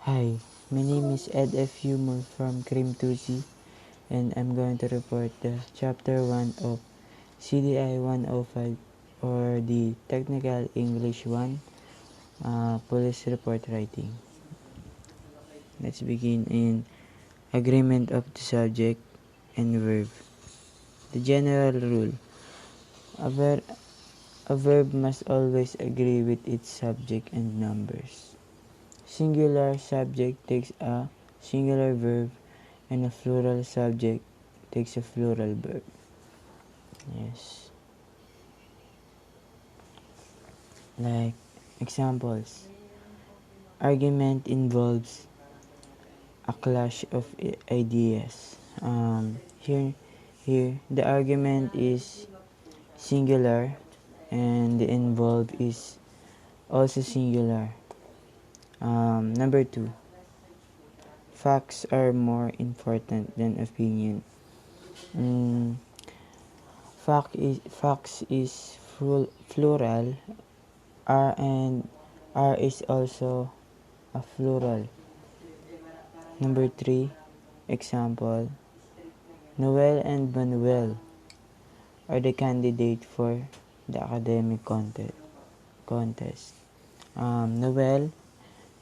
Hi, my name is Ed F. Humor from Cream 2C, and I'm going to report the Chapter 1 of CDI 105, or the Technical English 1, Police Report Writing. Let's begin in agreement of the subject and verb. The general rule: a, ver- a verb must always agree with its subject and numbers. Singular subject takes a singular verb, and a plural subject takes a plural verb. Yes. Like examples. Argument involves a clash of ideas. Here the argument is singular and the involved is also singular. Number 2. Facts are more important than opinion. Mm, facts is plural. R is also a plural. Number 3. Example. Noel and Manuel are the candidate for the academic contest.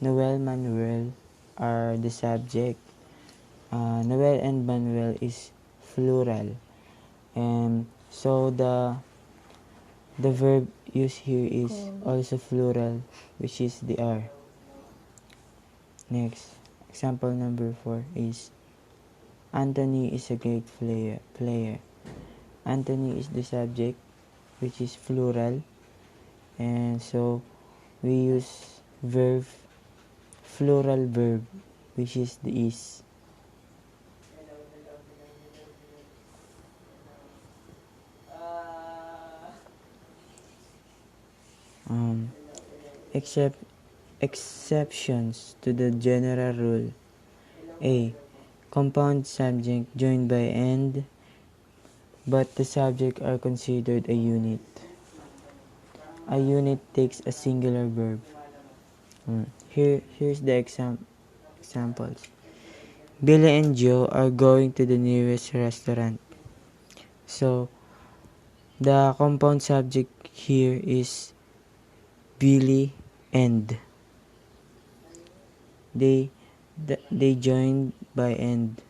Noel, Manuel are the subject. Noel and Manuel is plural. And so the verb used here is also plural, which is the are. Next, example number 4 is Anthony is a great player. Anthony is the subject, which is plural, and so we use plural verb, which is the is. Except exceptions to the general rule. A. Compound subject joined by and, but the subject are considered a unit. A unit takes a singular verb. Here's the examples. Billy and Joe are going to the nearest restaurant. So, the compound subject here is Billy and. They joined by and.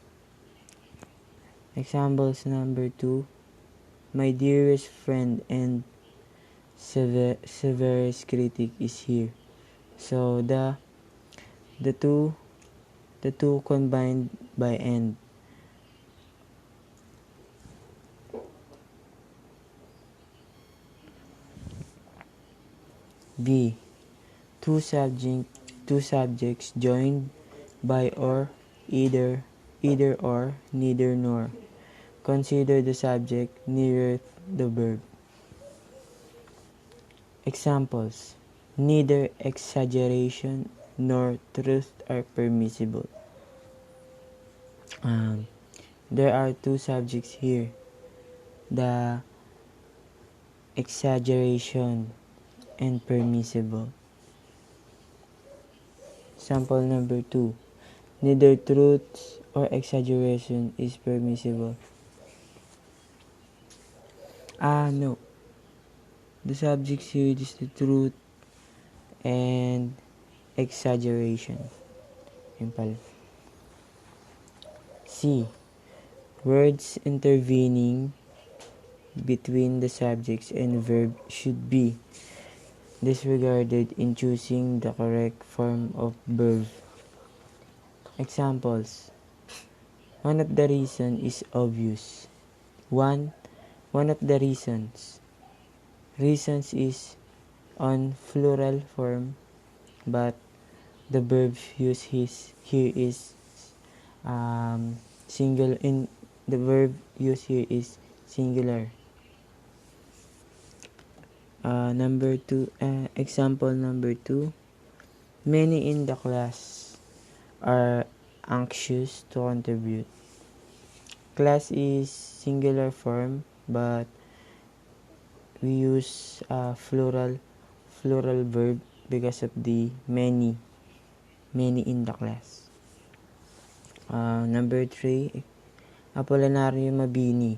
Examples number 2. My dearest friend and severest critic is here. So the two combined by and. B. Two subjects joined by or either or neither nor. Consider the subject nearer the verb. Examples. Neither exaggeration nor truth are permissible. There are two subjects here. The exaggeration and permissible. Sample number 2. Neither truth or exaggeration is permissible. No. The subject here is the truth and exaggeration. C. Words intervening between the subjects and verb should be disregarded in choosing the correct form of verb. Examples. One of the reasons is obvious. One of the reasons. Reasons is on plural form, but the verb used here is singular. In the verb used here is singular. Example number 2. Many in the class are anxious to contribute. Class is singular form, but we use plural verb because of the many. many in the class. Number 3, Apolinario Mabini,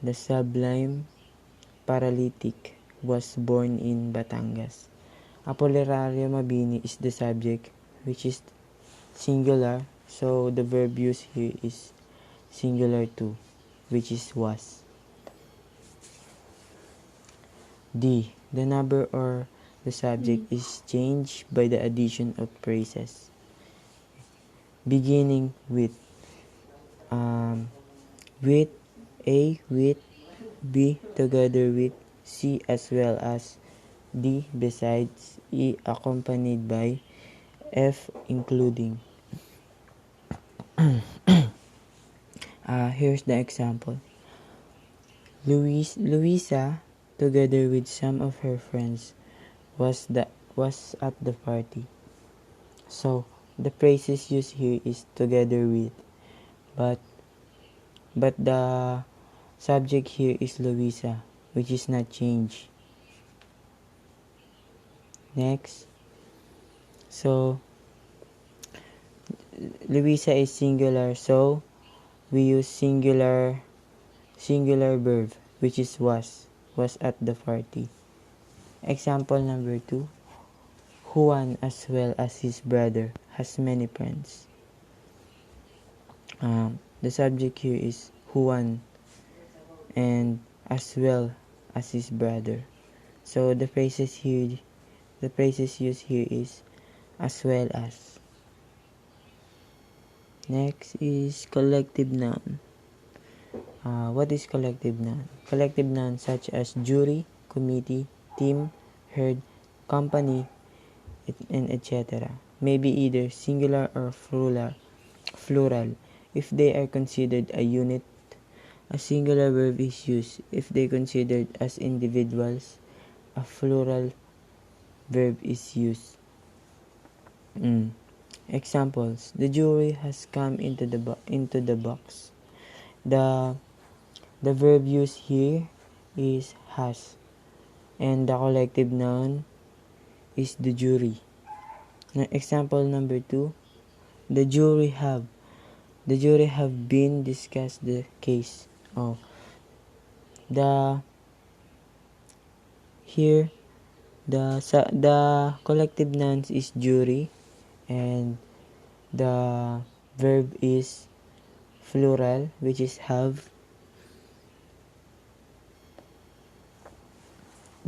the sublime paralytic, was born in Batangas. Apolinario Mabini is the subject, which is singular, so the verb used here is singular too, which is was. D. The number or the subject is changed by the addition of phrases beginning with A, with B, together with C, as well as D, besides E, accompanied by F, including. Here's the example. Luisa, together with some of her friends, was at the party. So the phrases used here is together with, but the subject here is Luisa, which is not changed. Next. So Luisa is singular, so we use singular verb, which is was at the party. Example number 2. Juan, as well as his brother, has many friends. The subject here is Juan and as well as his brother. So the phrases used here is as well as. Next is collective noun. What is collective noun? Collective nouns such as jury, committee, team, herd, company, and etc. may be either singular or plural. If they are considered a unit, a singular verb is used. If they are considered as individuals, a plural verb is used. Examples: the jury has come into the box. The verb used here is has, and the collective noun is the jury. Example number 2, the jury have been discussed the case. Here the collective nouns is jury, and the verb is plural, which is have.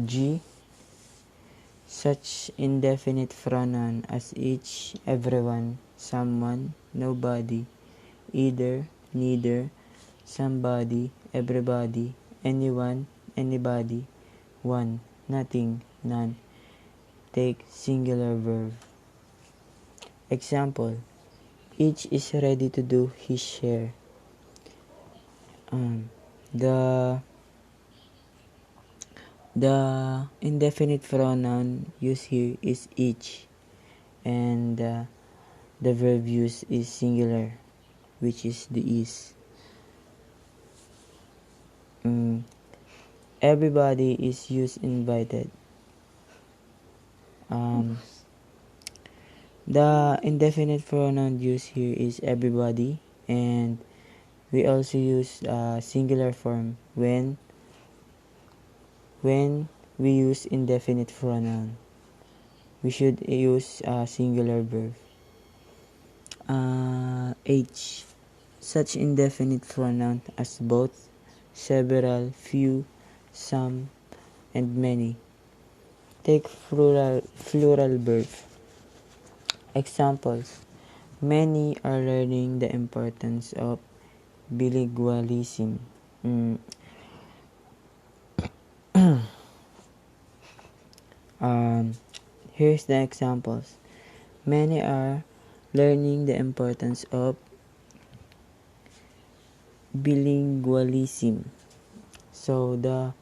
G. Such indefinite pronoun as each, everyone, someone, nobody, either, neither, somebody, everybody, anyone, anybody, one, nothing, none. Take singular verb. Example: each is ready to do his share. The indefinite pronoun used here is each, and the verb used is singular, which is the is. Everybody is used invited. The indefinite pronoun used here is everybody, and we also use singular form when we use indefinite pronoun. We should use singular verb. H. Such indefinite pronoun as both, several, few, some, and many. Take plural verb. Examples: many are learning the importance of bilingualism. Here's the examples. Many are learning the importance of bilingualism. So the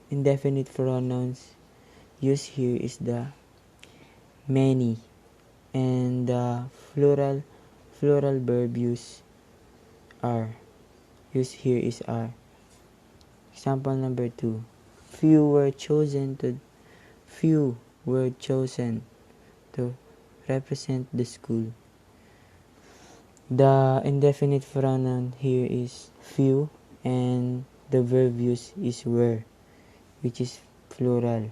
indefinite pronouns used here is the many, and the plural verb used here is are. Example number 2. Few were chosen to represent the school. The indefinite pronoun here is few, and the verb used is were, which is plural.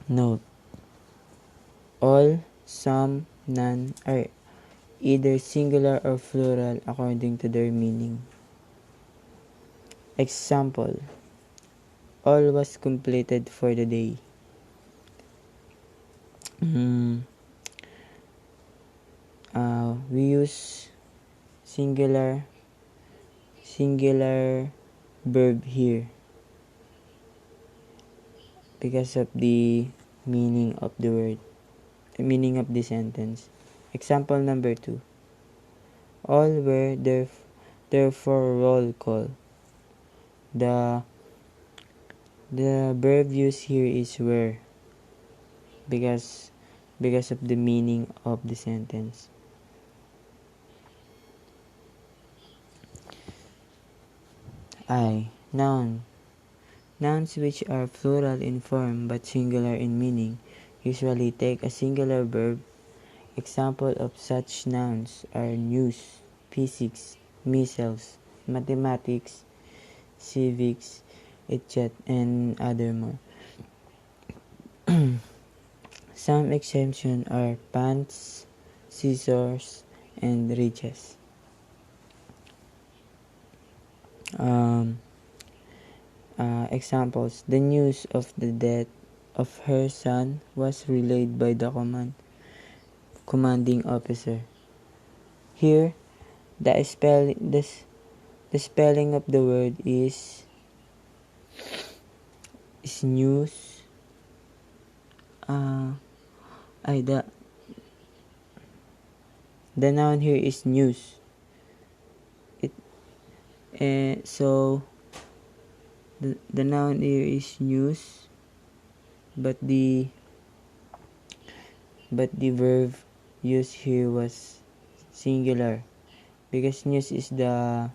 Note: all, some, none are either singular or plural according to their meaning. Example: all was completed for the day. We use singular verb here because of the meaning of the word, the meaning of the sentence. Example number 2. All were therefore roll call. The verb used here is were because of the meaning of the sentence. I. Noun. Nouns which are plural in form but singular in meaning usually take a singular verb. Example of such nouns are news, physics, missiles, mathematics, civics, etc., and other more. Some exceptions are pants, scissors, and riches. Examples: the news of the death of her son was relayed by the commanding officer. Here, the spelling of the word is news. The noun here is news. So the noun here is news, but the verb used here was singular because news is the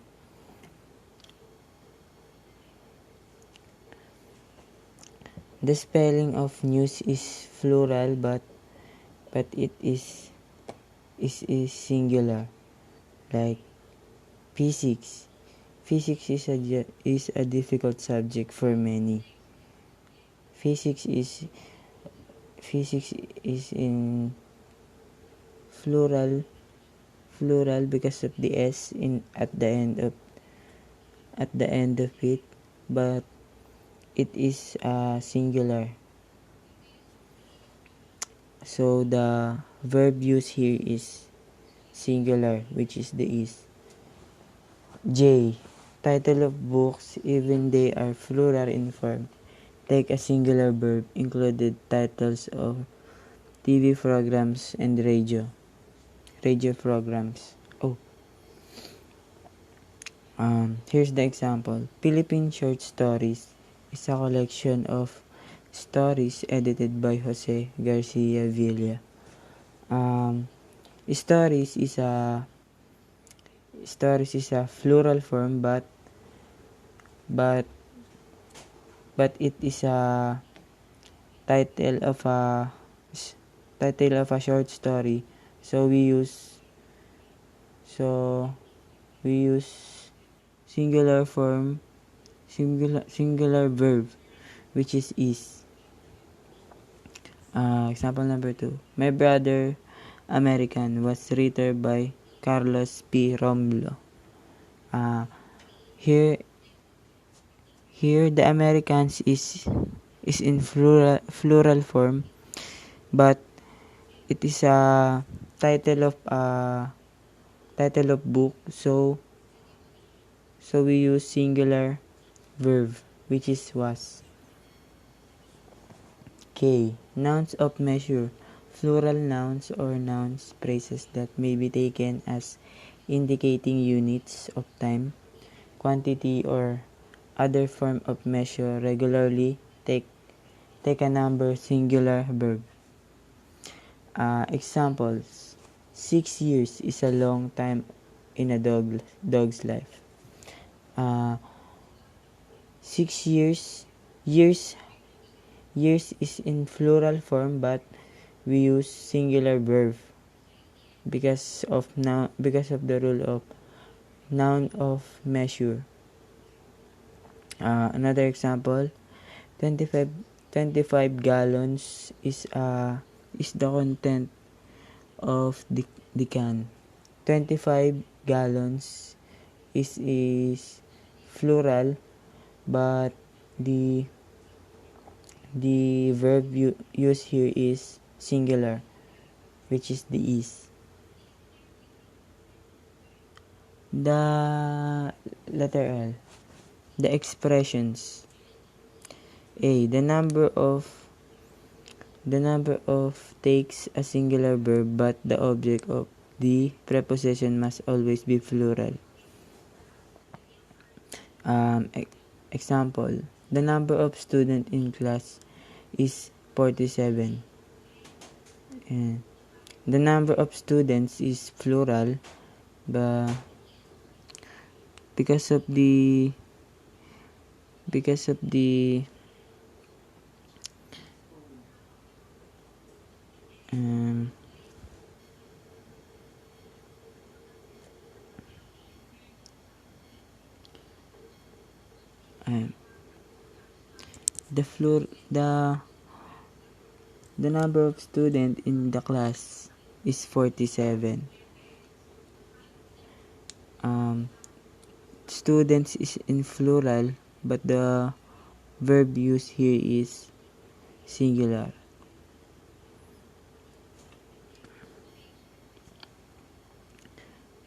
spelling of news is plural, but it is singular. Like physics. Physics is a difficult subject for many. Physics is in plural because of the s at the end of it, but it is singular. So the verb used here is singular, which is the is. J. Title of books, even they are plural in form, take a singular verb, included titles of TV programs and radio programs. Here's the example. Philippine Short Stories is a collection of stories edited by Jose Garcia Villa. Stories is a plural form, but it is a title of a short story. So we use singular form, singular verb, which is. Example number 2. My Brother American was written by Carlos P. Romulo. Here the Americans is in plural form, but it is a title of book, so we use singular verb, which is was. K. Nouns of measure. Plural nouns or nouns phrases that may be taken as indicating units of time, quantity, or other form of measure regularly take a number singular verb. Examples: 6 years is a long time in a dog's life. 6 years Years is in plural form, but we use singular verb because of the rule of noun of measure. Another example, 25, 25 gallons is the content of the can. 25 gallons is plural, but the verb used here is singular, which is the is. The letter L. The expressions. A. The number of takes a singular verb, but the object of the preposition must always be plural. Example. The number of students in class is 47. And the number of students is plural, but because of the the number of students in the class is 47. Students is in plural, but the verb used here is singular.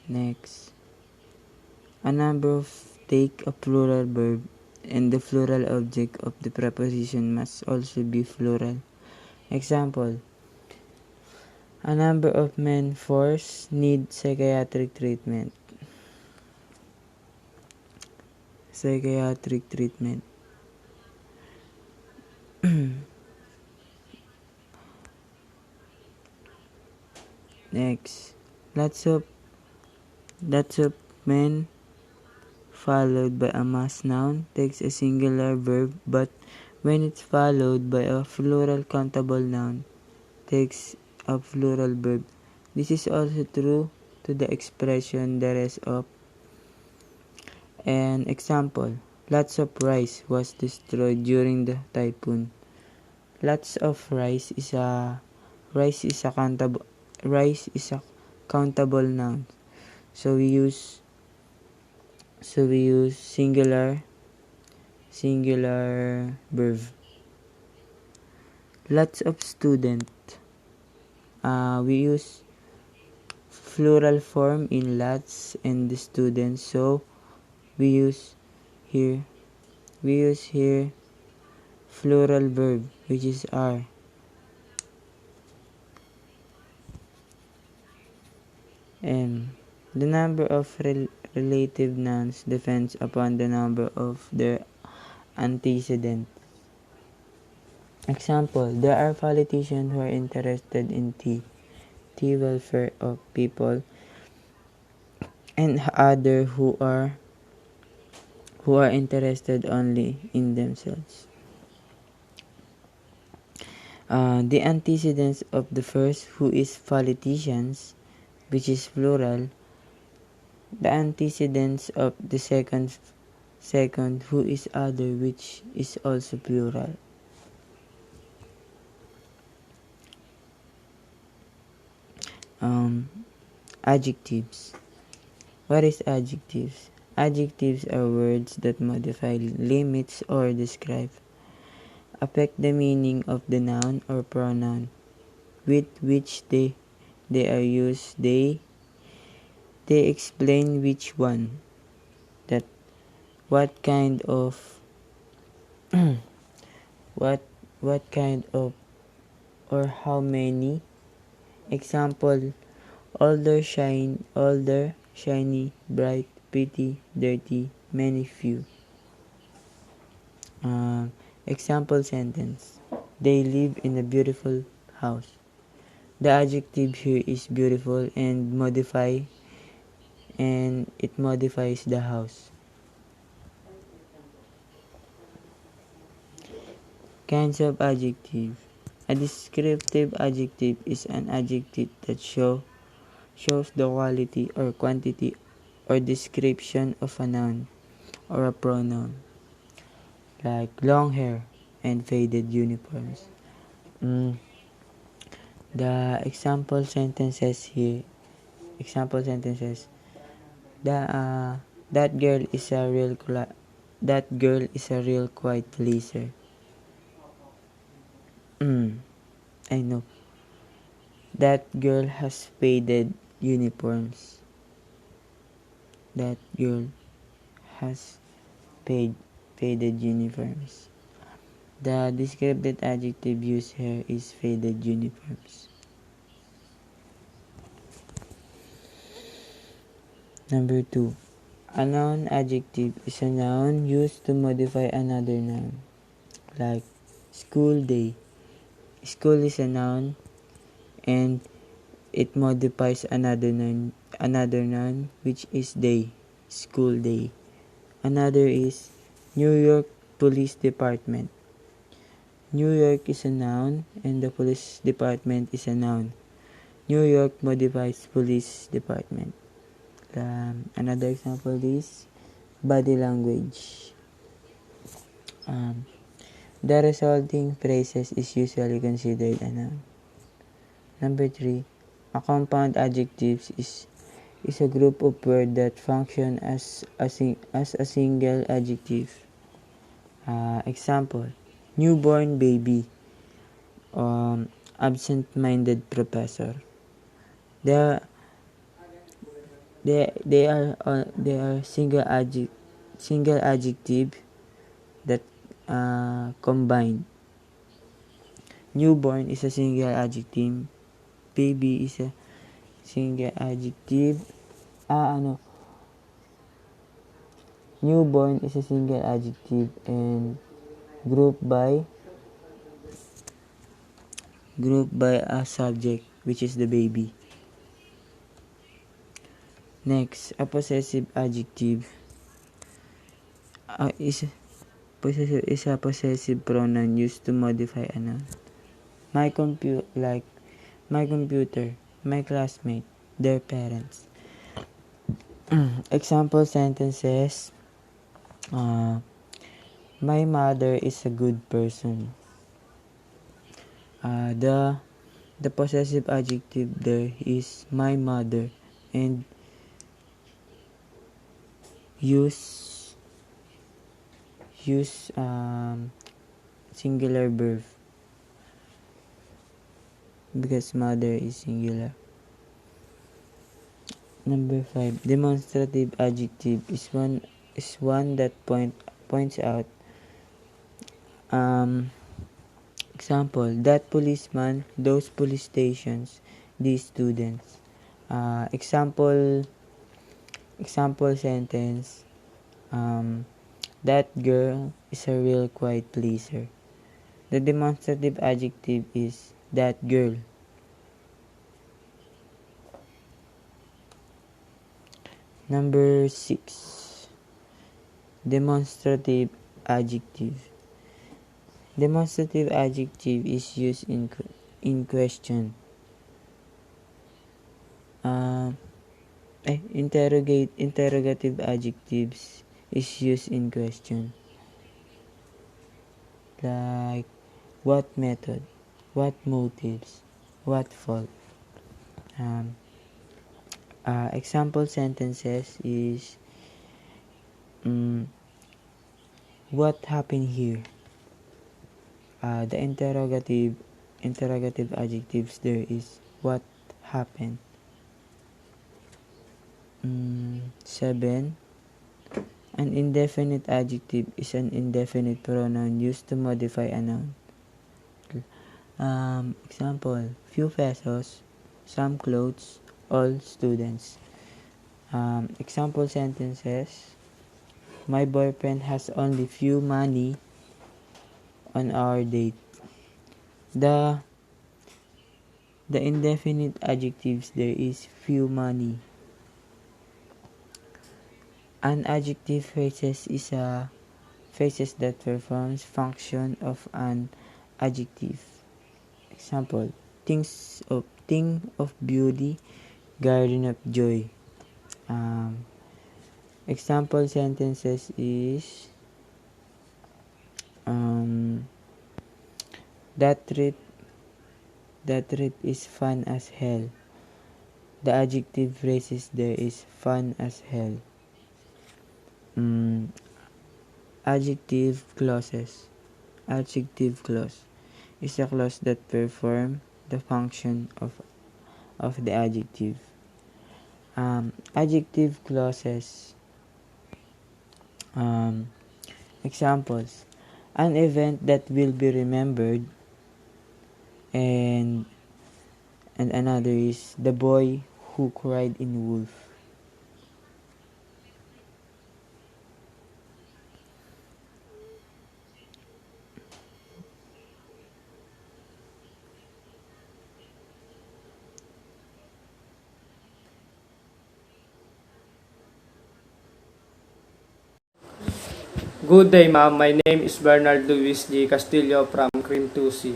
Next, a number of take a plural verb, and the plural object of the preposition must also be plural. Example, a number of men forced need psychiatric treatment. Next, lots of men followed by a mass noun takes a singular verb, but when it's followed by a plural countable noun takes a plural verb. This is also true to the expression the rest of. An example, lots of rice was destroyed during the typhoon. Lots of rice is a countable noun. So we use singular verb. Lots of student. We use plural form in lots and the students, so we use here plural verb, which is are. M. The number of relative nouns depends upon the number of their antecedents. Example, there are politicians who are interested in the welfare of people, and others who are interested only in themselves. The antecedents of the first, who is politicians, which is plural. The antecedents of the second, who is other, which is also plural. Adjectives. What is adjectives? Adjectives are words that modify, limits, or describe, affect the meaning of the noun or pronoun with which they are used. They explain which one, that, what kind of what kind of, or how many. Example, older, shiny, bright, pretty, dirty, many, few. Example sentence, they live in a beautiful house. The adjective here is beautiful and it modifies the house. Kinds of adjective. A descriptive adjective is an adjective that shows the quality or quantity or description of a noun or a pronoun, like long hair and faded uniforms. The example sentences here. Example sentences. That girl is a real quiet pleaser. I know. That girl has faded uniforms. That girl has faded uniforms. The descriptive adjective used here is faded uniforms. Number 2. A noun adjective is a noun used to modify another noun, like school day. School is a noun and it modifies another noun which is day, school day. Another is New York Police Department. New York is a noun and the police department is a noun. New York modifies police department. Another example is body language. The resulting phrases is usually considered a noun. Number 3, a compound adjectives is a group of words that function as a single adjective. Example, newborn baby, absent-minded professor. They are single adjective that combined. Newborn is a single adjective. Baby is a single adjective. Newborn is a single adjective and grouped by a subject, which is the baby. Next, a possessive adjective is a possessive pronoun used to modify a noun. My computer, my classmate, their parents. Example sentences. My mother is a good person. The possessive adjective there is my mother and use singular verb because mother is singular. Number 5, demonstrative adjective is one that points out. Example, that policeman, those police stations, these students. Example sentence, that girl is a real quiet pleaser. The demonstrative adjective is that girl. Number 6, demonstrative adjective. Demonstrative adjective is used in question. Interrogative adjectives is used in question. Like what method, what motives, what fault. Example sentences is what happened here. The interrogative adjectives there is what happened. 7, an indefinite adjective is an indefinite pronoun used to modify a noun. Example, few pesos, some clothes, all students. Example sentences, my boyfriend has only few money on our date. The indefinite adjectives there is few money. An adjective phrases is a phrases that performs function of an adjective. Example, thing of beauty, garden of joy. Example sentences is that trip is fun as hell. The adjective phrases there is fun as hell. Adjective clauses. Adjective clause is a clause that perform the function of the adjective. Adjective clauses. Examples: an event that will be remembered, and another is the boy who cried in wolf. Good day, ma'am. My name is Bernard Luis G. Castillo from Cream 2C.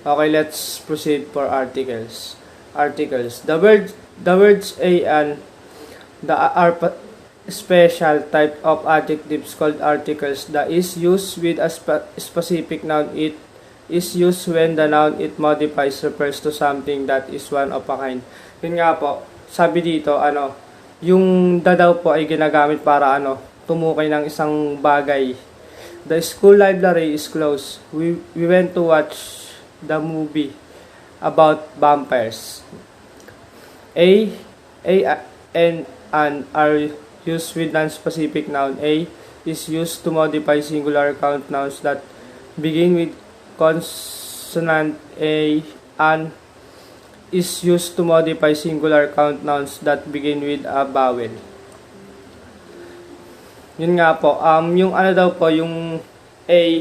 Okay, let's proceed for articles. Articles. The words a and the are special type of adjectives called articles that is used with a specific noun. It is used when the noun it modifies refers to something that is one of a kind. Yun nga po, sabi dito, yung the daw po ay ginagamit para tumukay ng isang bagay. The school library is closed. We went to watch the movie about vampires. And are used with non-specific noun. A is used to modify singular count nouns that begin with consonant A. An is used to modify singular count nouns that begin with a vowel. Yun nga po, yung daw po, yung a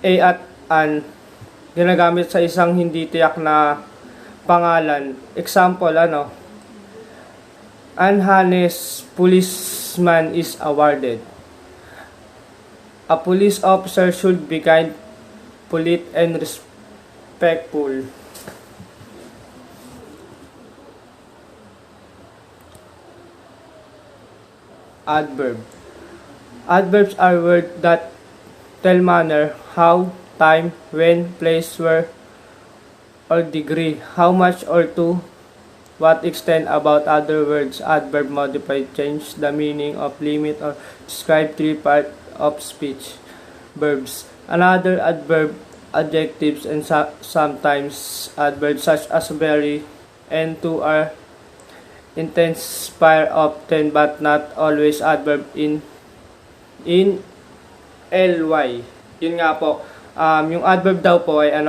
at an, ginagamit sa isang hindi tiyak na pangalan. Example, unhonest policeman is awarded. A police officer should be kind, polite, and respectful. Adverb. Adverbs are words that tell manner, how, time, when, place, where, or degree, how much or to what extent. About other words, adverb modify, change the meaning of, limit, or describe three parts of speech. Verbs. Another adverb, adjectives, and sometimes adverbs such as very and to are intensifier often but not always adverb in ly. Yun nga po, yung adverb daw po ay ang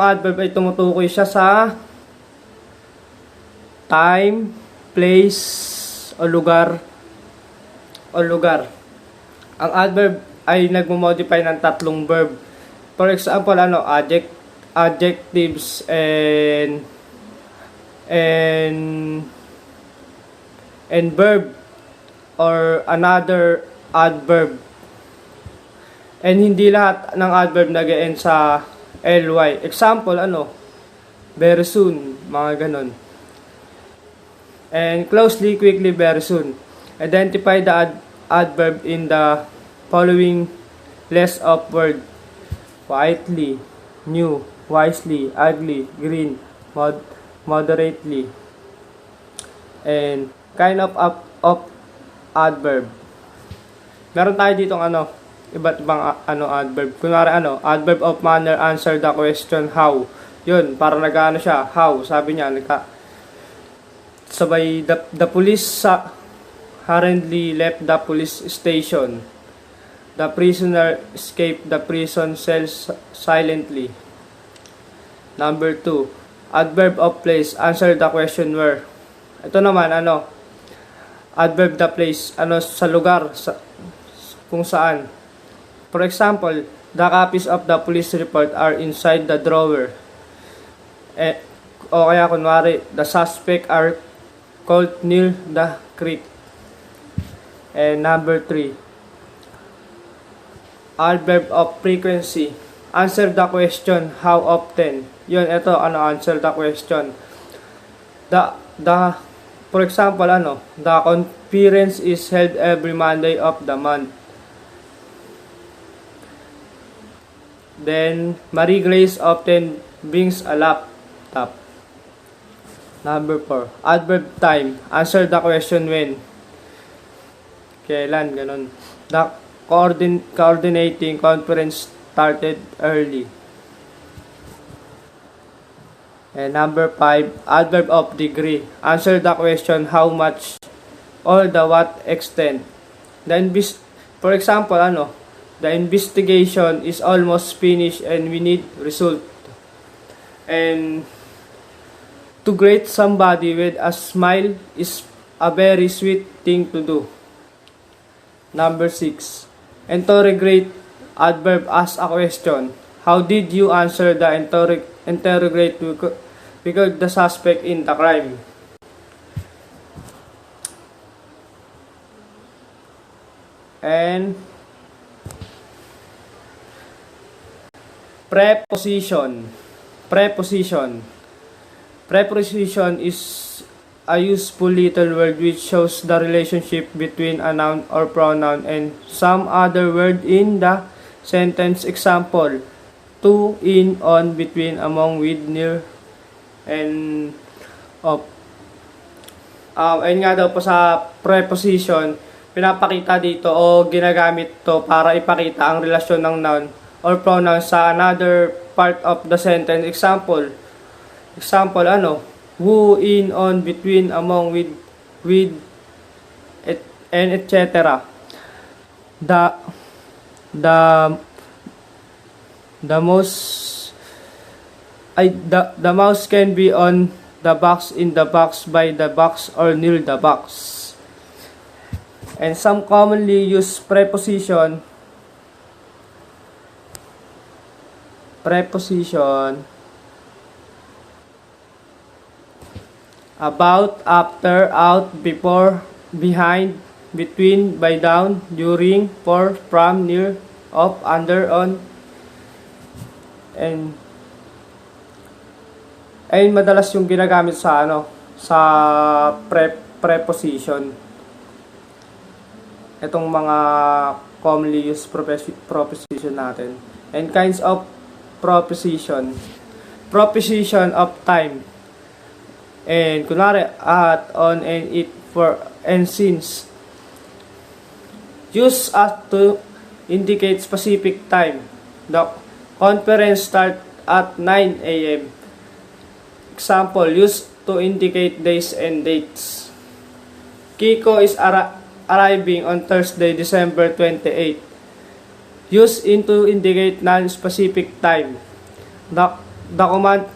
adverb ay tumutukoy siya sa time, place, o lugar. Ang adverb ay nagmo-modify ng tatlong verb. For example, adjectives and verb or another adverb. And hindi lahat ng adverb nag-end sa ly. Example, very soon, mga ganon. And closely, quickly, very soon. Identify the adverb in the following list of words: quietly, new, wisely, ugly, green, moderately, and kind of adverb. Meron tayo ditong iba't ibang adverb. Kunwari adverb of manner, answer the question how. Yun, para siya, how. Sabi niya, sabay, the police hurriedly left the police station. The prisoner escaped the prison cells silently. Number 2, adverb of place, answer the question where. Ito naman, adverb the place, sa lugar, kung saan. For example, the copies of the police report are inside the drawer. O kaya kunwari, the suspect are caught near the creek. And number 3, adverb of frequency. Answer the question, how often? Yun, ito, answer the question. For example, the conference is held every Monday of the month. Then, Marie Grace often brings a laptop. Number 4, adverb time. Answer the question when. Kailan, ganun. The coordinating conference started early. And number 5, adverb of degree. Answer the question, how much or the what extent. For example, the investigation is almost finished and we need result. And to greet somebody with a smile is a very sweet thing to do. Number 6, interrogate. Adverb, ask a question. How did you answer the interrogate because the suspect in the crime? And preposition. Preposition is a useful little word which shows the relationship between a noun or pronoun and some other word in the sentence. Example, to, in, on, between, among, with, near, and of. Ayun nga daw po sa preposition, pinapakita dito o ginagamit to para ipakita ang relasyon ng noun or pronoun sa another part of the sentence. Example, who, in, on, between, among, with, and etc. The mouse can be on the box, in the box, by the box, or near the box. And some commonly used preposition about, after, out, before, behind, between, by, down, during, for, from, near, of, under, on, and madalas yung ginagamit sa preposition. Itong mga commonly used preposition natin. And kinds of preposition of time. And kunwari, at, on, and, it, for, and since. Use as to indicate specific time. The conference start at 9 a.m. Example, used to indicate days and dates. Kiko is arriving on Thursday, December 28. Used to indicate non-specific time. The command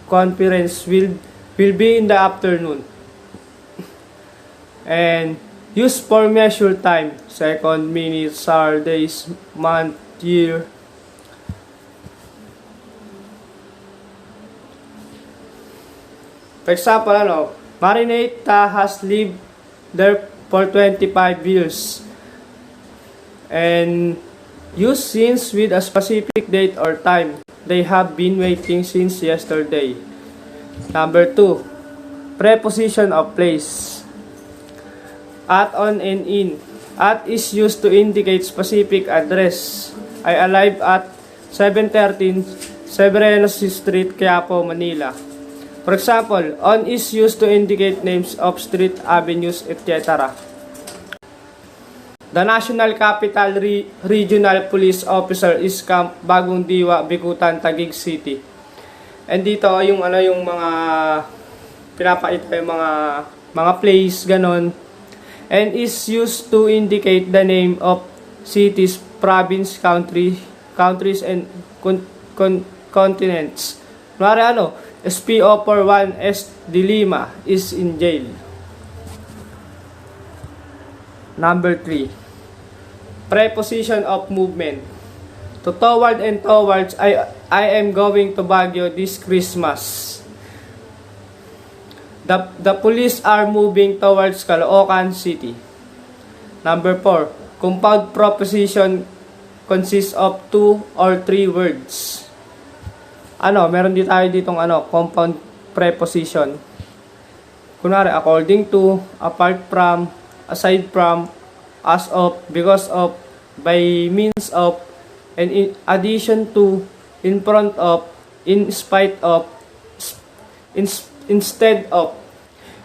conference will be in the afternoon. And use for measure time. Second, minutes, hour, days, month, year. For example, Marinetta has lived there for 25 years. And use since with a specific date or time. They have been waiting since yesterday. Number 2, preposition of place. At, on, and in. At is used to indicate specific address. I arrived at 713 Severino Street, Quiapo, Manila. For example, on is used to indicate names of street, avenues, etc. The National Capital Regional Police Officer is Camp Bagong Diwa, Bikutan, Taguig City. And dito yung mga pinapakita yung mga place ganon. And is used to indicate the name of cities, province, countries and continents. Kunwari SPO41 S. De Lima is in jail. Number 3, preposition of movement. To, toward, and towards. I am going to Baguio this Christmas. The police are moving towards Caloocan City. Number 4. Compound proposition consists of 2 or 3 words. Meron din tayo ditong compound preposition. Kunwari, according to, apart from, aside from, as of, because of, by means of, and in addition to, in front of, in spite of, instead of,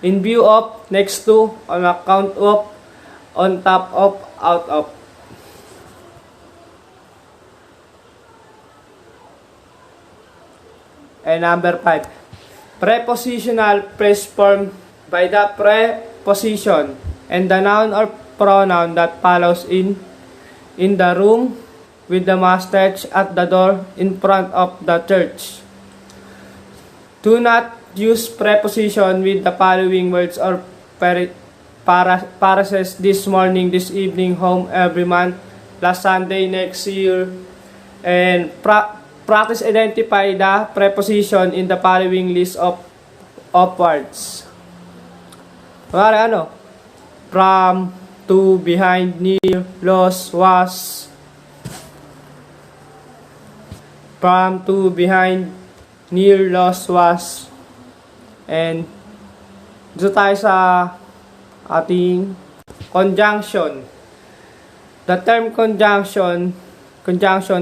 in view of, next to, on account of, on top of, out of. And number 5. Prepositional phrase formed by the preposition and the noun or pronoun that follows in the room, with the mustache at the door, in front of the church. Do not use preposition with the following words or phrases: this morning, this evening, home, every month, last Sunday, next year. And practice identify the preposition in the following list of words. From, to, behind, near, lost, was. From, to, behind, near, lost, was. And dito tayo sa ating conjunction. The term conjunction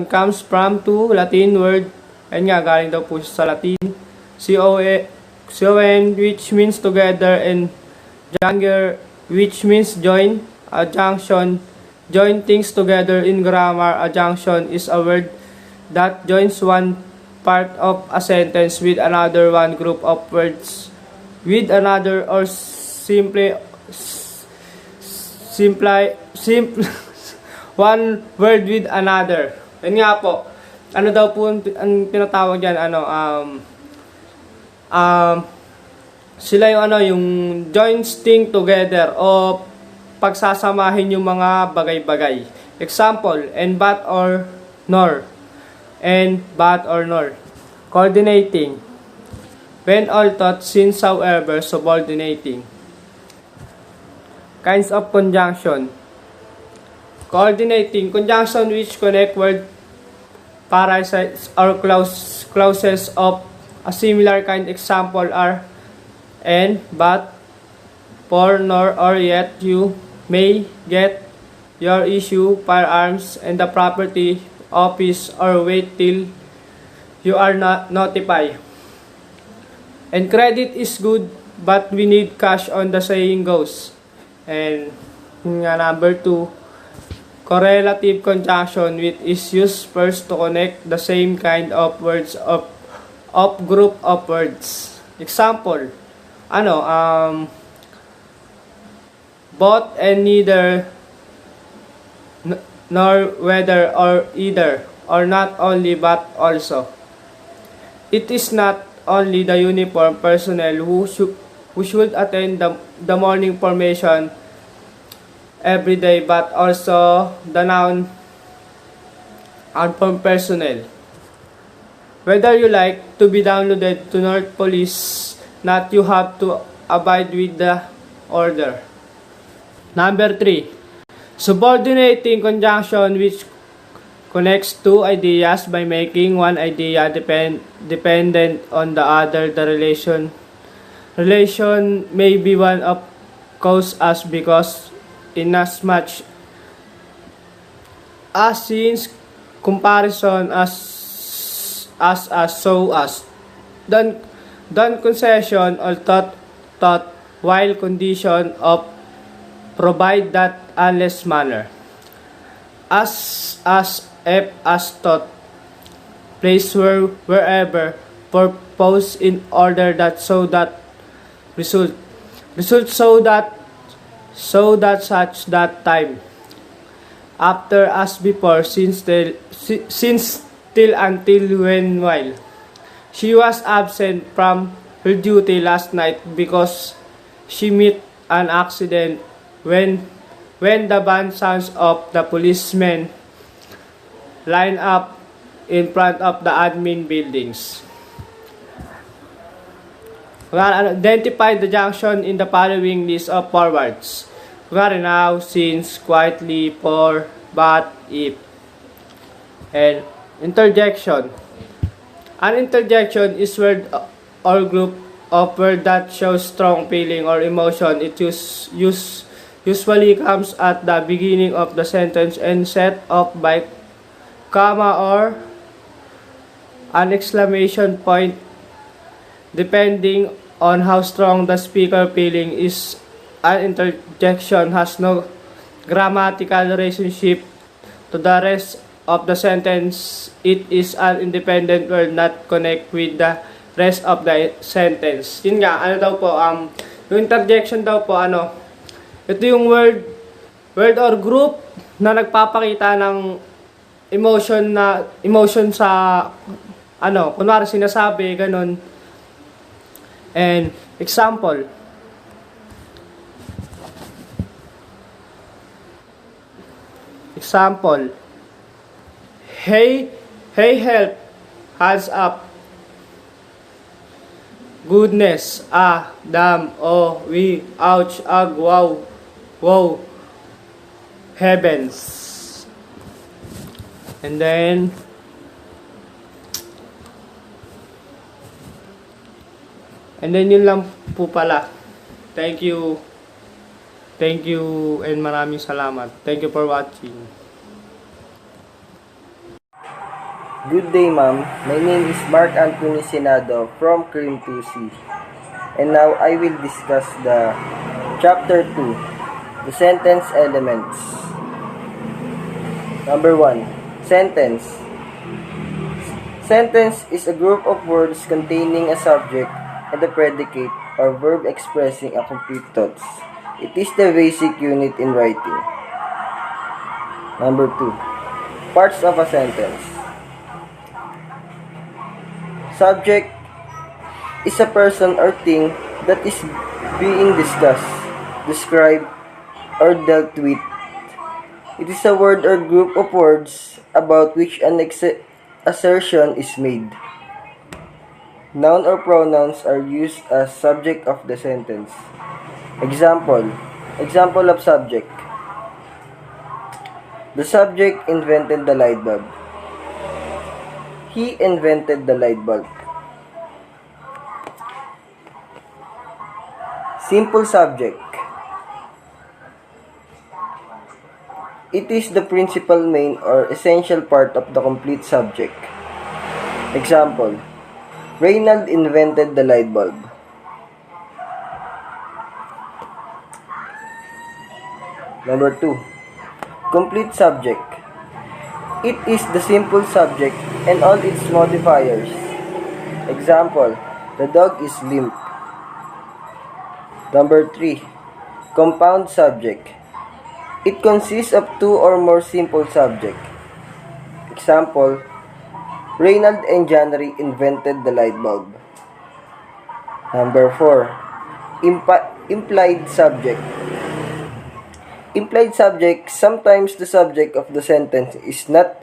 comes from 2 Latin word, and galing daw po sa Latin, con, which means together, and junger, which means join. A junction, join things together. In grammar, a junction is a word that joins one part of a sentence with another, one group of words with another, or simple one word with another. Yan nga po. Ano daw po ang tinatawag diyan, sila yung joins thing together, o pagsasamahin yung mga bagay-bagay. Example, and but or nor. And but or nor. Coordinating. When all thought, since, however, subordinating. Kinds of conjunction. Coordinating, conjunction which connect word parasites or clauses of a similar kind. Example are and, but, for, nor, or yet, you, may, get, your issue, firearms, and the property, office, or wait till you are not notified. And credit is good, but we need cash, on the saying goes. And number 2, correlative conjunction, which is used first to connect the same kind of words of group of words. Example, both and neither, nor, whether, or either, or not only but also. It is not only the uniformed personnel who should attend the morning formation every day, but also the non-armed personnel. Whether you like to be downloaded to North Police, not, you have to abide with the order. Number 3. Subordinating conjunction, which connects two ideas by making one idea dependent on the other. The relation may be one of cause as, because, inasmuch as, since, comparison, as, so as, done, concession, or thought, while, condition of, provide, that, unless, manner. As, if, as, thought, place, wherever, purpose, in order, that, so that, result, so that, such, that, time, after, as, before, since, till, until, when, while. She was absent from her duty last night because she met an accident when the band sounds of the policemen line up in front of the admin buildings. Identify the junction in the following list of forwards. Kunwari, now, since, quietly, for, but, if. And interjection. An interjection is word or group of word that shows strong feeling or emotion. It usually comes at the beginning of the sentence and set off by comma or an exclamation point, depending on how strong the speaker feeling is. An interjection has no grammatical relationship to the rest of the sentence. It is an independent word not connect with the rest of the sentence. Yun nga, ano daw po, yung interjection daw po, ito yung word or group na nagpapakita ng emotion sa, kunwari sinasabi, ganun. And, example, hey, help, hands up. Goodness, damn, oh, we, ouch, ag, wow, heavens. And then, yun lang po pala. Thank you, and maraming salamat. Thank you for watching. Good day, ma'am. My name is Mark Anthony Senado from Cream 2C. And now I will discuss the Chapter 2, the sentence elements. Number 1, sentence. Sentence is a group of words containing a subject and a predicate or verb expressing a complete thoughts. It is the basic unit in writing. Number 2, parts of a sentence. Subject is a person or thing that is being discussed, described, or dealt with. It is a word or group of words about which an assertion is made. Noun or pronouns are used as subject of the sentence. Example of subject. The subject invented the light bulb. He invented the light bulb. Simple subject. It is the principal, main, or essential part of the complete subject. Example, Reynald invented the light bulb. Number 2, complete subject. It is the simple subject and all its modifiers. Example, the dog is limp. Number 3, compound subject. It consists of two or more simple subjects. Example, Reynald and January invented the light bulb. Number 4, implied subject. Implied subject, sometimes the subject of the sentence is not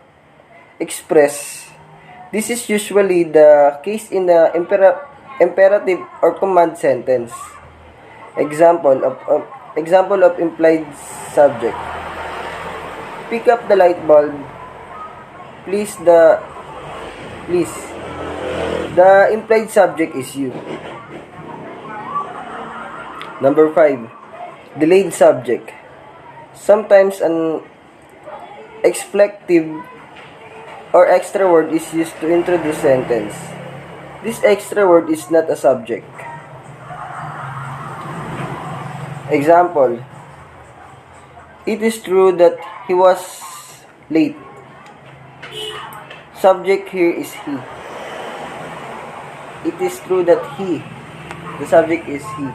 expressed. This is usually the case in the imperative or command sentence. Example of implied subject. Pick up the light bulb. Please. The implied subject is you. Number 5, delayed subject. Sometimes an expletive or extra word is used to introduce sentence. This extra word is not a subject. Example, it is true that he was late. Subject here is he. It is true that he. The subject is he.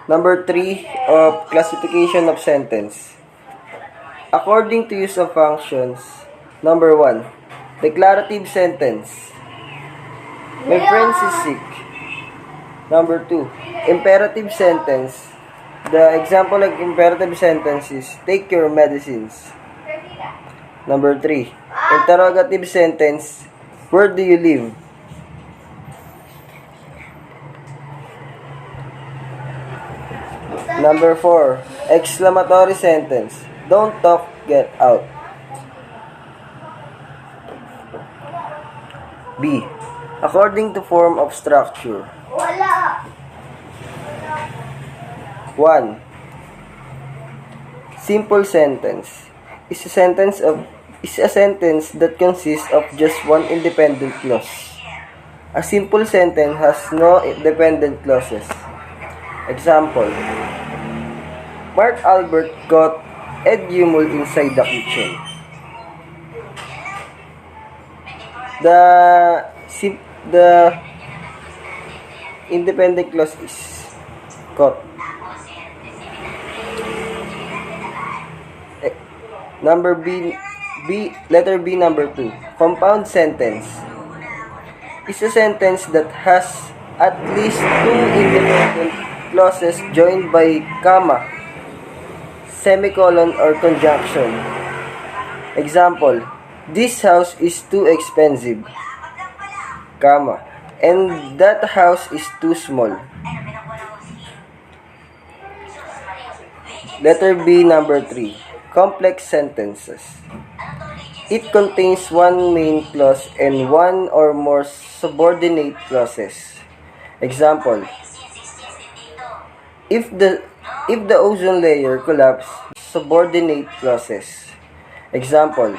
Number 3 of classification of sentence. According to use of functions. Number 1, declarative sentence. My friend is sick. Number 2, imperative sentence. The example of imperative sentence is take your medicines. Number 3, interrogative sentence. Where do you live? Number 4. Exclamatory sentence. Don't talk, get out. B. According to form of structure. 1. Simple sentence is a sentence that consists of just one independent clause. A simple sentence has no dependent clauses. Example: Mark Albert caught Ed Yumul inside the kitchen. The independent clause is caught. Number letter B, number 2. Compound sentence is a sentence that has at least two independent clauses joined by comma, semicolon, or conjunction. Example: this house is too expensive, comma, and that house is too small. Letter B, number 3. Complex sentences. It contains one main clause and one or more subordinate clauses. Example: if the ozone layer collapse, subordinate clauses. Example: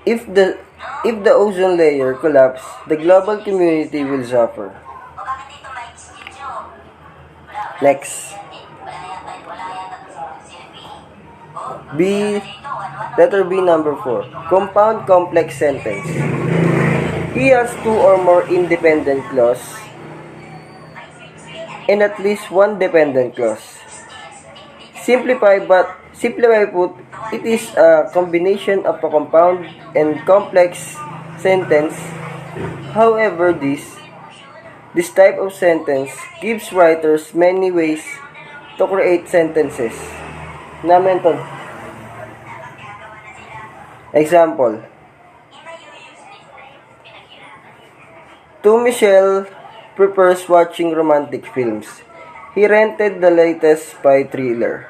if the ozone layer collapse, the global community will suffer. Next. Letter B, number 4. Compound complex sentence. He has two or more independent clause and at least one dependent clause. Simplify put, it is a combination of a compound and complex sentence. However, this type of sentence gives writers many ways to create sentences. Namenton. Example: To Michelle prefers watching romantic films. He rented the latest spy thriller,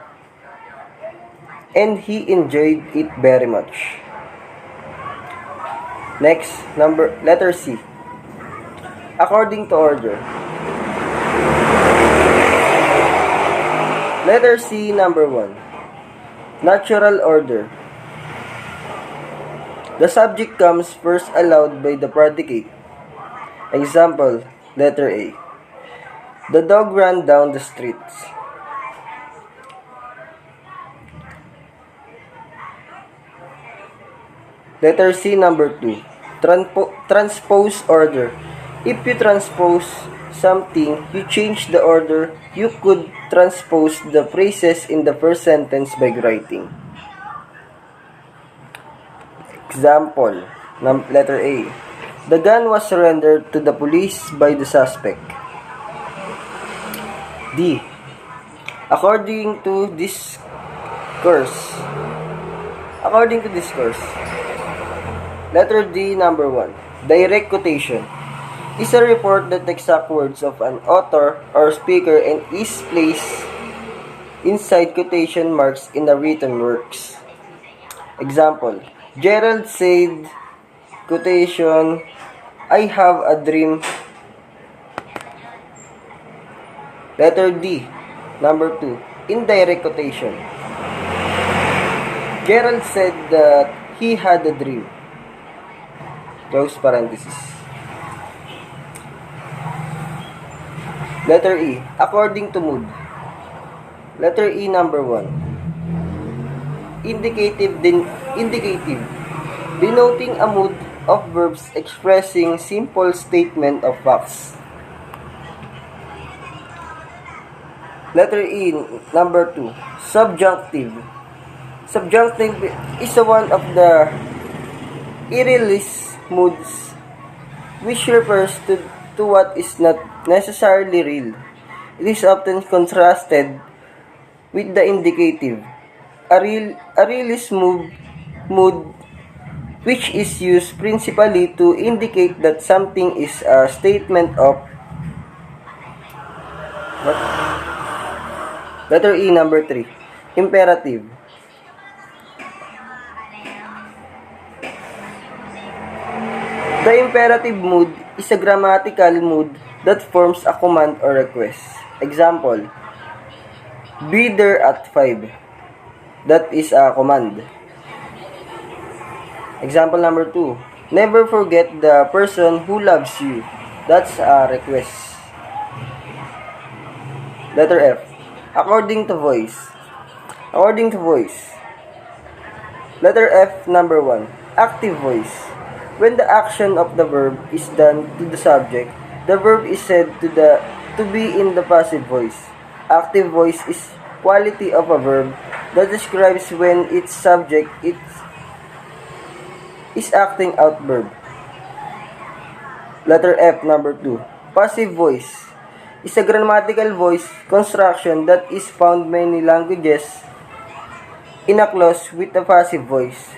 and he enjoyed it very much. Next, letter C. According to order. Letter C, number 1. Natural order. The subject comes first allowed by the predicate. Example, letter A. The dog ran down the streets. Letter C, number 2. Transpose order. If you transpose something, you change the order. You could transpose the phrases in the first sentence by writing. Example, letter A. The gun was surrendered to the police by the suspect. D. According to this course. Letter D, number 1. Direct quotation is a report that the exact words of an author or speaker and is placed inside quotation marks in the written works. Example: Gerald said, quotation, I have a dream. Letter D, number 2. Indirect quotation. Gerald said that he had a dream. Close parenthesis. Letter E. According to mood. Letter E, number 1. Indicative, denoting a mood of verbs expressing simple statement of facts. Letter E, number 2. Subjunctive. Subjunctive is one of the irrealist moods which refers to what is not necessarily real. It is often contrasted with the indicative. A realist mood which is used principally to indicate that something is a statement of what? Letter E, number 3. Imperative. The imperative mood is a grammatical mood that forms a command or request. Example, be there at 5. That is a command. Example number 2. Never forget the person who loves you. That's a request. Letter F. According to voice. According to voice. Letter F, number 1. Active voice. When the action of the verb is done to the subject, the verb is said to be in the passive voice. Active voice is quality of a verb that describes when its subject is acting out verb. Letter F, number 2. Passive voice is a grammatical voice construction that is found many languages in a clause with a passive voice.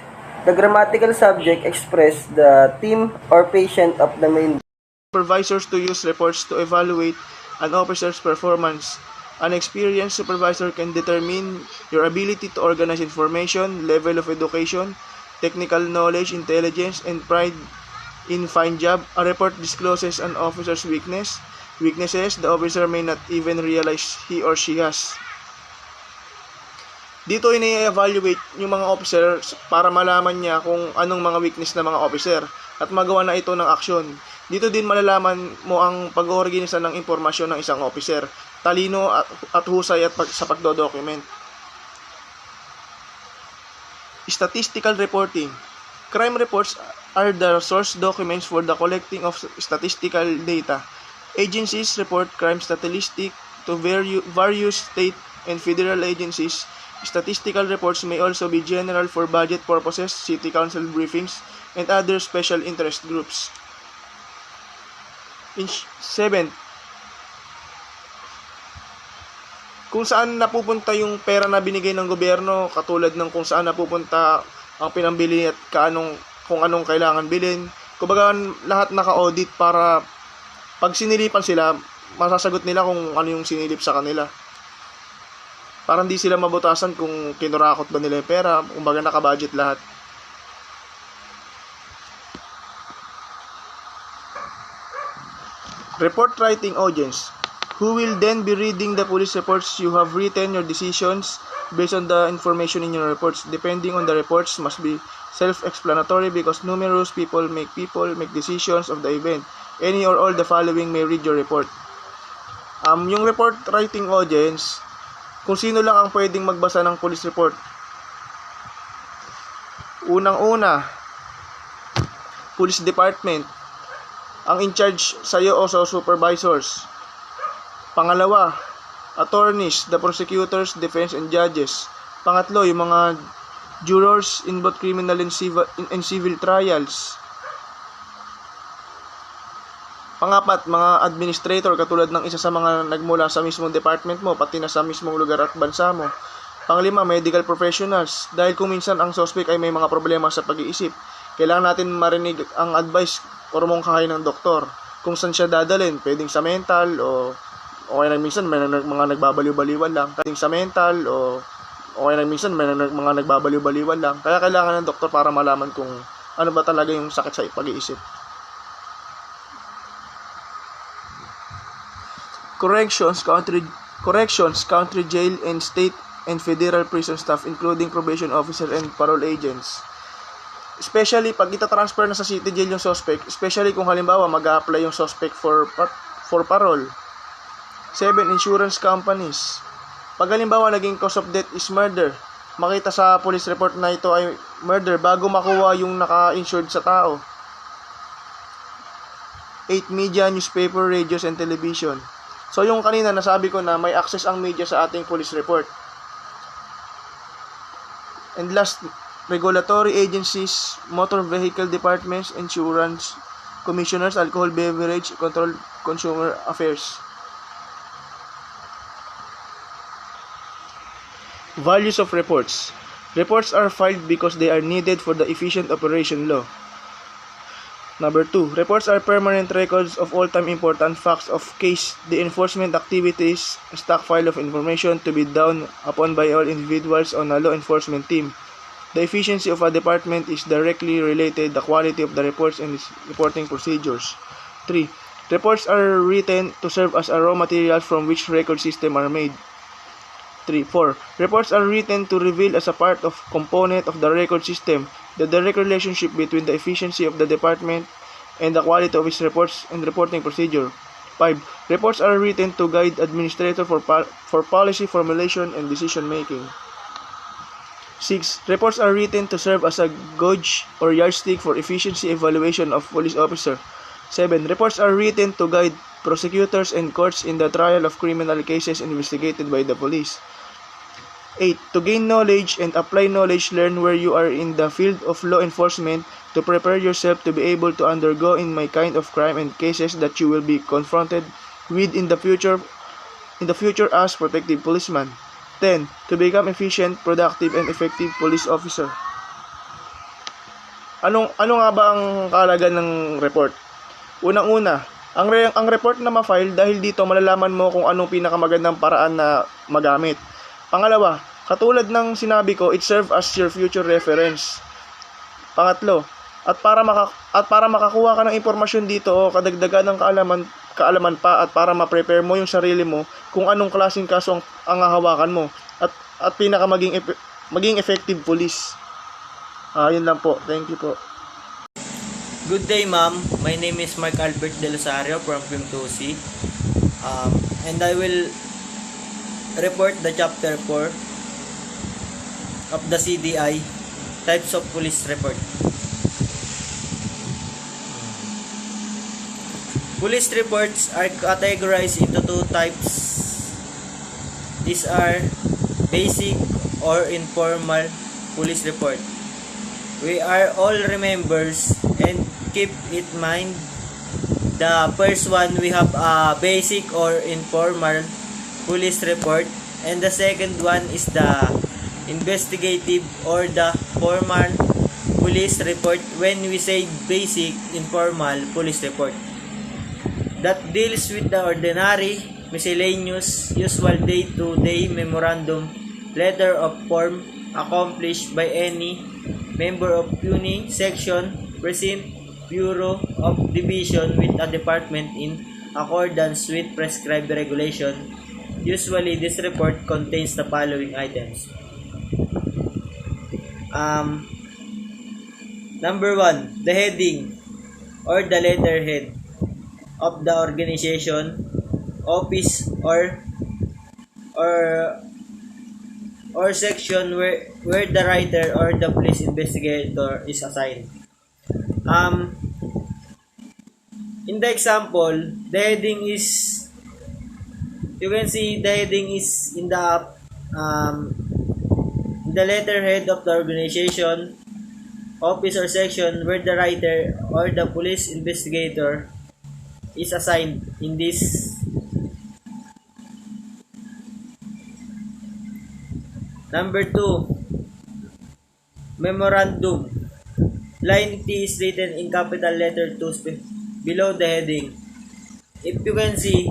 The grammatical subject expresses the theme or patient of the main. Supervisors to use reports to evaluate an officer's performance. An experienced supervisor can determine your ability to organize information, level of education, technical knowledge, intelligence, and pride in fine job. A report discloses an officer's weaknesses the officer may not even realize he or she has. Dito ini-evaluate yung mga officer para malaman niya kung anong mga weakness ng mga officer at magawa na ito ng aksyon. Dito din malalaman mo ang pag-oorganisa ng impormasyon ng isang officer, talino at husay sa pagdodocument. Statistical reporting. Crime reports are the source documents for the collecting of statistical data. Agencies report crime statistics to various state and federal agencies. Statistical reports may also be general for budget purposes, city council briefings, and other special interest groups. 7. Kung saan napupunta yung pera na binigay ng gobyerno, katulad ng kung saan napupunta ang pinambili at kung anong kailangan bilhin. Kumbaga lahat naka-audit para pag sinilipan sila, masasagot nila kung ano yung sinilip sa kanila. Para hindi sila mabutasan kung kinurakot ba nila yung pera, kumbaga naka-budget lahat. Report writing audience, who will then be reading the police reports you have written. Your decisions based on the information in your reports, depending on the reports, must be self-explanatory because numerous people make decisions of the event. Any or all the following may read your report. Yung report writing audience, kung sino lang ang pwedeng magbasa ng police report. Unang-una, police department, ang in charge sa'yo o sa supervisors. Pangalawa, attorneys, the prosecutors, defense, and judges. Pangatlo, yung mga jurors in both criminal and civil trials. Pangapat, mga administrator katulad ng isa sa mga nagmula sa mismong department mo, pati na sa mismong lugar at bansa mo. Panglima, medical professionals. Dahil kung minsan ang suspect ay may mga problema sa pag-iisip, kailangan natin marinig ang advice o rumungkahay ng doktor. Kung saan siya dadalhin, pwedeng sa mental o kaya minsan may mga nagbabaliw-baliwan lang. Pwedeng sa mental o kaya minsan may mga nagbabaliw-baliwan lang. Kaya kailangan ng doktor para malaman kung ano ba talaga yung sakit sa pag-iisip. Corrections, country jail, and state and federal prison staff, including probation officer and parole agents. Especially pag ita-transfer na sa city jail yung suspect, especially kung halimbawa mag-a-apply yung suspect for parole. 7. Insurance companies. Pag halimbawa naging cause of death is murder, makita sa police report na ito ay murder bago makuha yung naka-insured sa tao. 8. Media, newspaper, radios, and television. So yung kanina nasabi ko na may access ang media sa ating police report. And last, regulatory agencies, motor vehicle departments, insurance commissioners, alcohol beverage control, consumer affairs. Values of reports. Reports are filed because they are needed for the efficient operation law. Number 2. Reports are permanent records of all-time important facts of case, the enforcement activities, a stockpile of information to be done upon by all individuals on a law enforcement team. The efficiency of a department is directly related to the quality of the reports and its reporting procedures. 3. Reports are written to serve as a raw material from which record systems are made. 4. Reports are written to reveal as a part of component of the record system the direct relationship between the efficiency of the department and the quality of its reports and reporting procedure. 5. Reports are written to guide administrator for policy formulation and decision making. 6. Reports are written to serve as a gauge or yardstick for efficiency evaluation of police officer. 7. Reports are written to guide prosecutors and courts in the trial of criminal cases investigated by the police. 8. To gain knowledge and apply knowledge learned where you are in the field of law enforcement to prepare yourself to be able to undergo in my kind of crime and cases that you will be confronted with in the future as protective policeman. 10. To become efficient, productive, and effective police officer. Ano nga ba ang kahalagan ng report? Unang-una, ang report na ma-file dahil dito malalaman mo kung anong pinakamagandang paraan na magamit. Pangalawa, katulad ng sinabi ko, it serves as your future reference. Pangatlo, at para makakuha ka ng impormasyon dito o kadagdagan ng kaalaman pa at para ma-prepare mo yung sarili mo kung anong klaseng kaso ang hahawakan mo at maging effective police. Yun lang po. Thank you po. Good day, ma'am. My name is Mark Albert De Losario from Crim 2C. And I will report the chapter 4 of the CDI, types of police report. Police reports are categorized into two types. These are basic or informal police report. We are all remembers and keep in mind the first one we have a basic or informal police report, and the second one is the investigative or the formal police report. When we say basic informal police report, that deals with the ordinary, miscellaneous, usual day-to-day memorandum, letter of form accomplished by any member of UNI, section, precinct, bureau of division with a department in accordance with prescribed regulation. Usually, this report contains the following items. Number 1, the heading or the letterhead of the organization, office, or section where the writer or the police investigator is assigned. In the example, the heading is, you can see the heading is in the letterhead of the organization, office, or section where the writer or the police investigator is assigned in this. Number 2, memorandum. Line T is written in capital letter 2 below the heading. If you can see,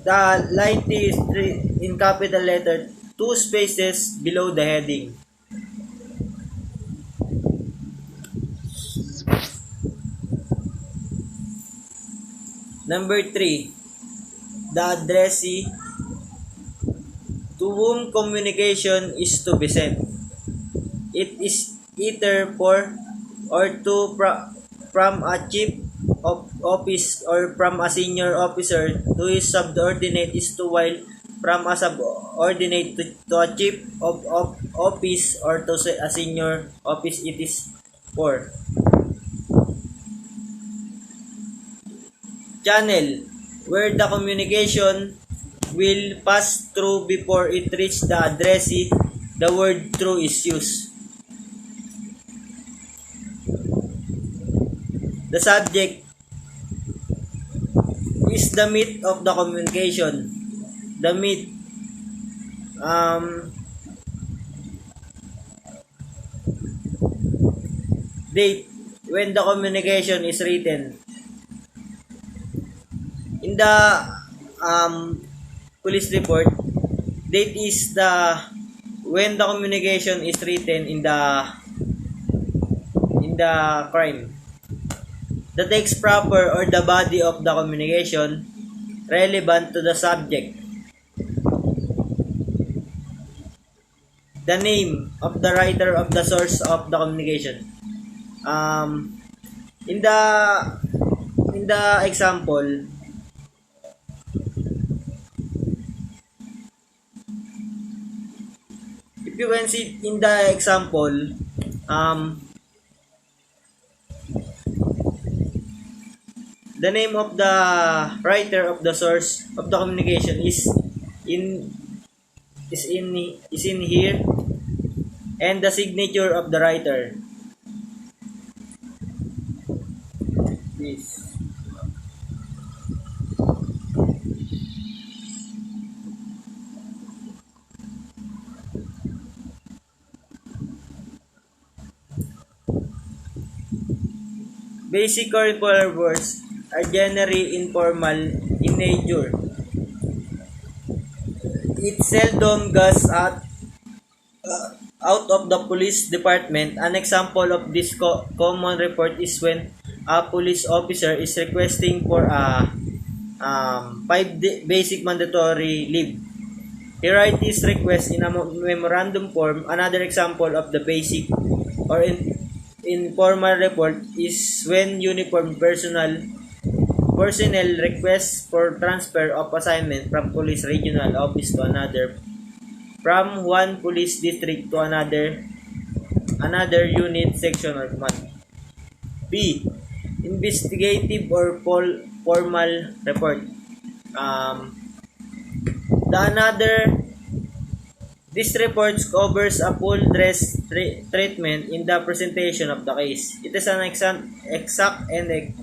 the line T is in capital letter 2 spaces below the heading. Number 3, the addressee to whom communication is to be sent. It is either for or to from a chief of office or from a senior officer to his subordinate is to, while from a subordinate to a chief of office or to a senior office it is for. Channel, where the communication will pass through before it reaches the addressee, the word through is used. The subject is the meat of the communication. The meat Date, when the communication is written. In the police report, date is the when the communication is written in the crime. The text proper or the body of the communication relevant to the subject. The name of the writer of the source of the communication. In the example, if you can see in the example, the name of the writer of the source of the communication is in here, and the signature of the writer. This. Basic curricular words are generally informal in nature. It seldom goes out of the police department. An example of this common report is when a police officer is requesting for a 5 basic mandatory leave. He writes his request in a memorandum form. Another example of the basic or informal report is when uniformed personnel request for transfer of assignment from police regional office to another, from one police district to another unit, section, or command. B. Investigative or formal report. This report covers a full dress treatment in the presentation of the case. It is an exact and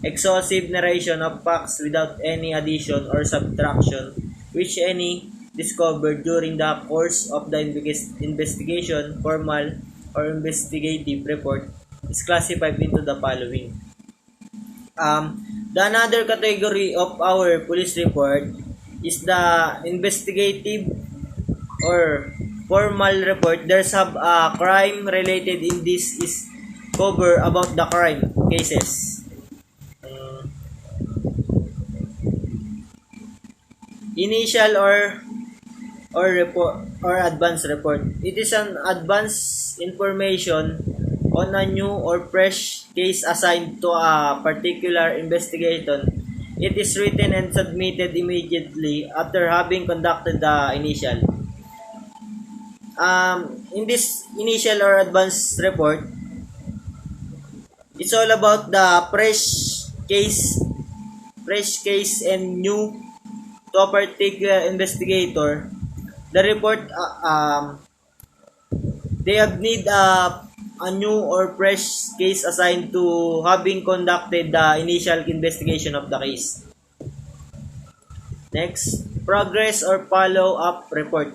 exhaustive narration of facts without any addition or subtraction, which any discovered during the course of the investigation. Formal or investigative report is classified into the following. The another category of our police report is the investigative or formal report. There's a crime related in this is cover about the crime cases. Initial or report or advance report. It is an advance information on a new or fresh case assigned to a particular investigation. It is written and submitted immediately after having conducted the initial. In this initial or advance report, it's all about the fresh case and new to a particular investigator. The report they have need a new or fresh case assigned to having conducted the initial investigation of the case. Next, progress or follow-up report.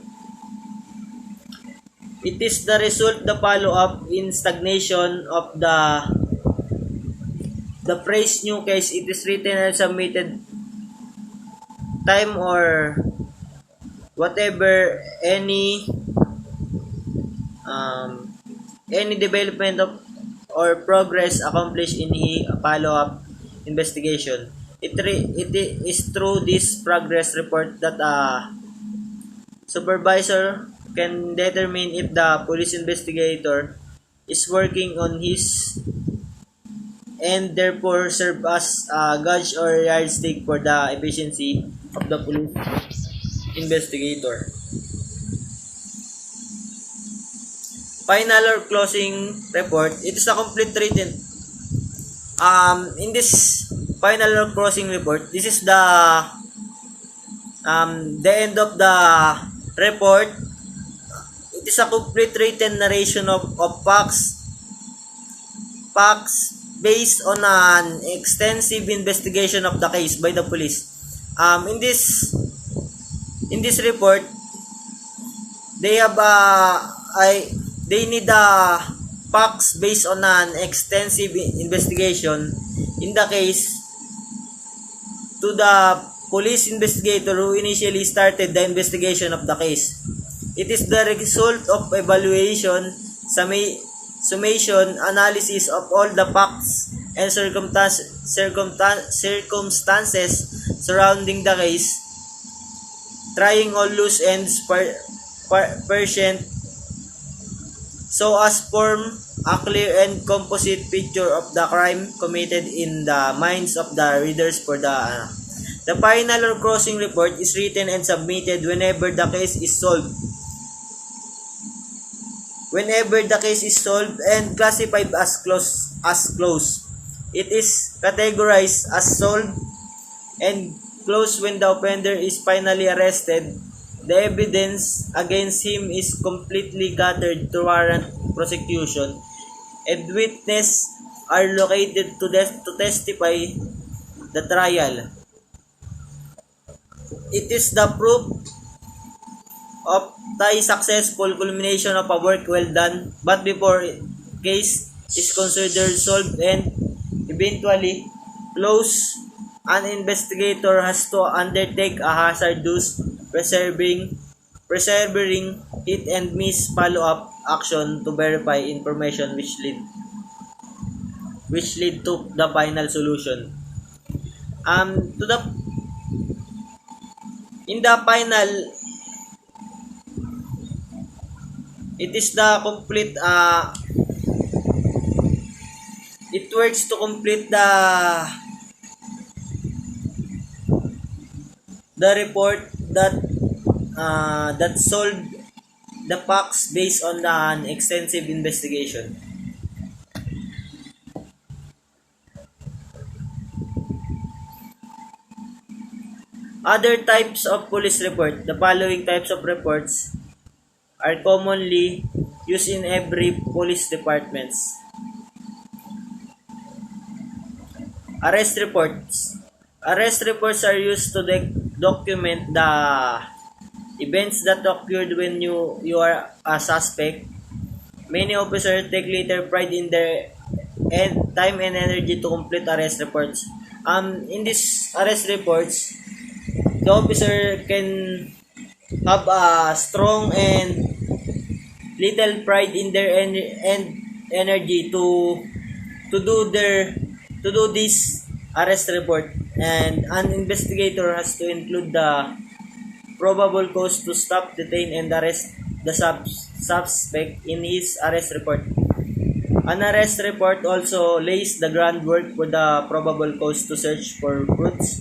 It is the result, the follow-up in stagnation of the fresh new case. It is written and submitted time or whatever any development of or progress accomplished in a follow-up investigation. It is through this progress report that a supervisor can determine if the police investigator is working on his and therefore serve as a gauge or yardstick for the efficiency of the police investigator. Final or closing report. It is a complete written. In this final or closing report, this is the end of the report. It is a complete written narration of facts based on an extensive investigation of the case by the police. In this report, they have they need a facts based on an extensive investigation in the case to the police investigator who initially started the investigation of the case. It is the result of evaluation, summation, analysis of all the facts and circumstances surrounding the case, trying all loose ends percent so as form a clear and composite picture of the crime committed in the minds of the readers for the final or closing report is written and submitted whenever the case is solved. Whenever the case is solved and classified as closed, it is categorized as solved and closed when the offender is finally arrested. The evidence against him is completely gathered to warrant prosecution, and witnesses are located to testify the trial. It is the proof of the successful culmination of a work well done, but before case is considered solved and eventually closed, an investigator has to undertake a hazardous persevering hit and miss follow-up action to verify information which lead to the final solution. In the final, it is the complete it works to complete the report that solved the facts based on an extensive investigation. Other types of police report. The following types of reports are commonly used in every police departments. Arrest reports. Arrest reports are used to document the events that occurred when you are a suspect. Many officers take little pride in their time and energy to complete arrest reports. In these arrest reports, the officer can have a strong and little pride in their energy to do this arrest report, and an investigator has to include the probable cause to stop, detain, and arrest the suspect in his arrest report. An arrest report also lays the groundwork for the probable cause to search for fruits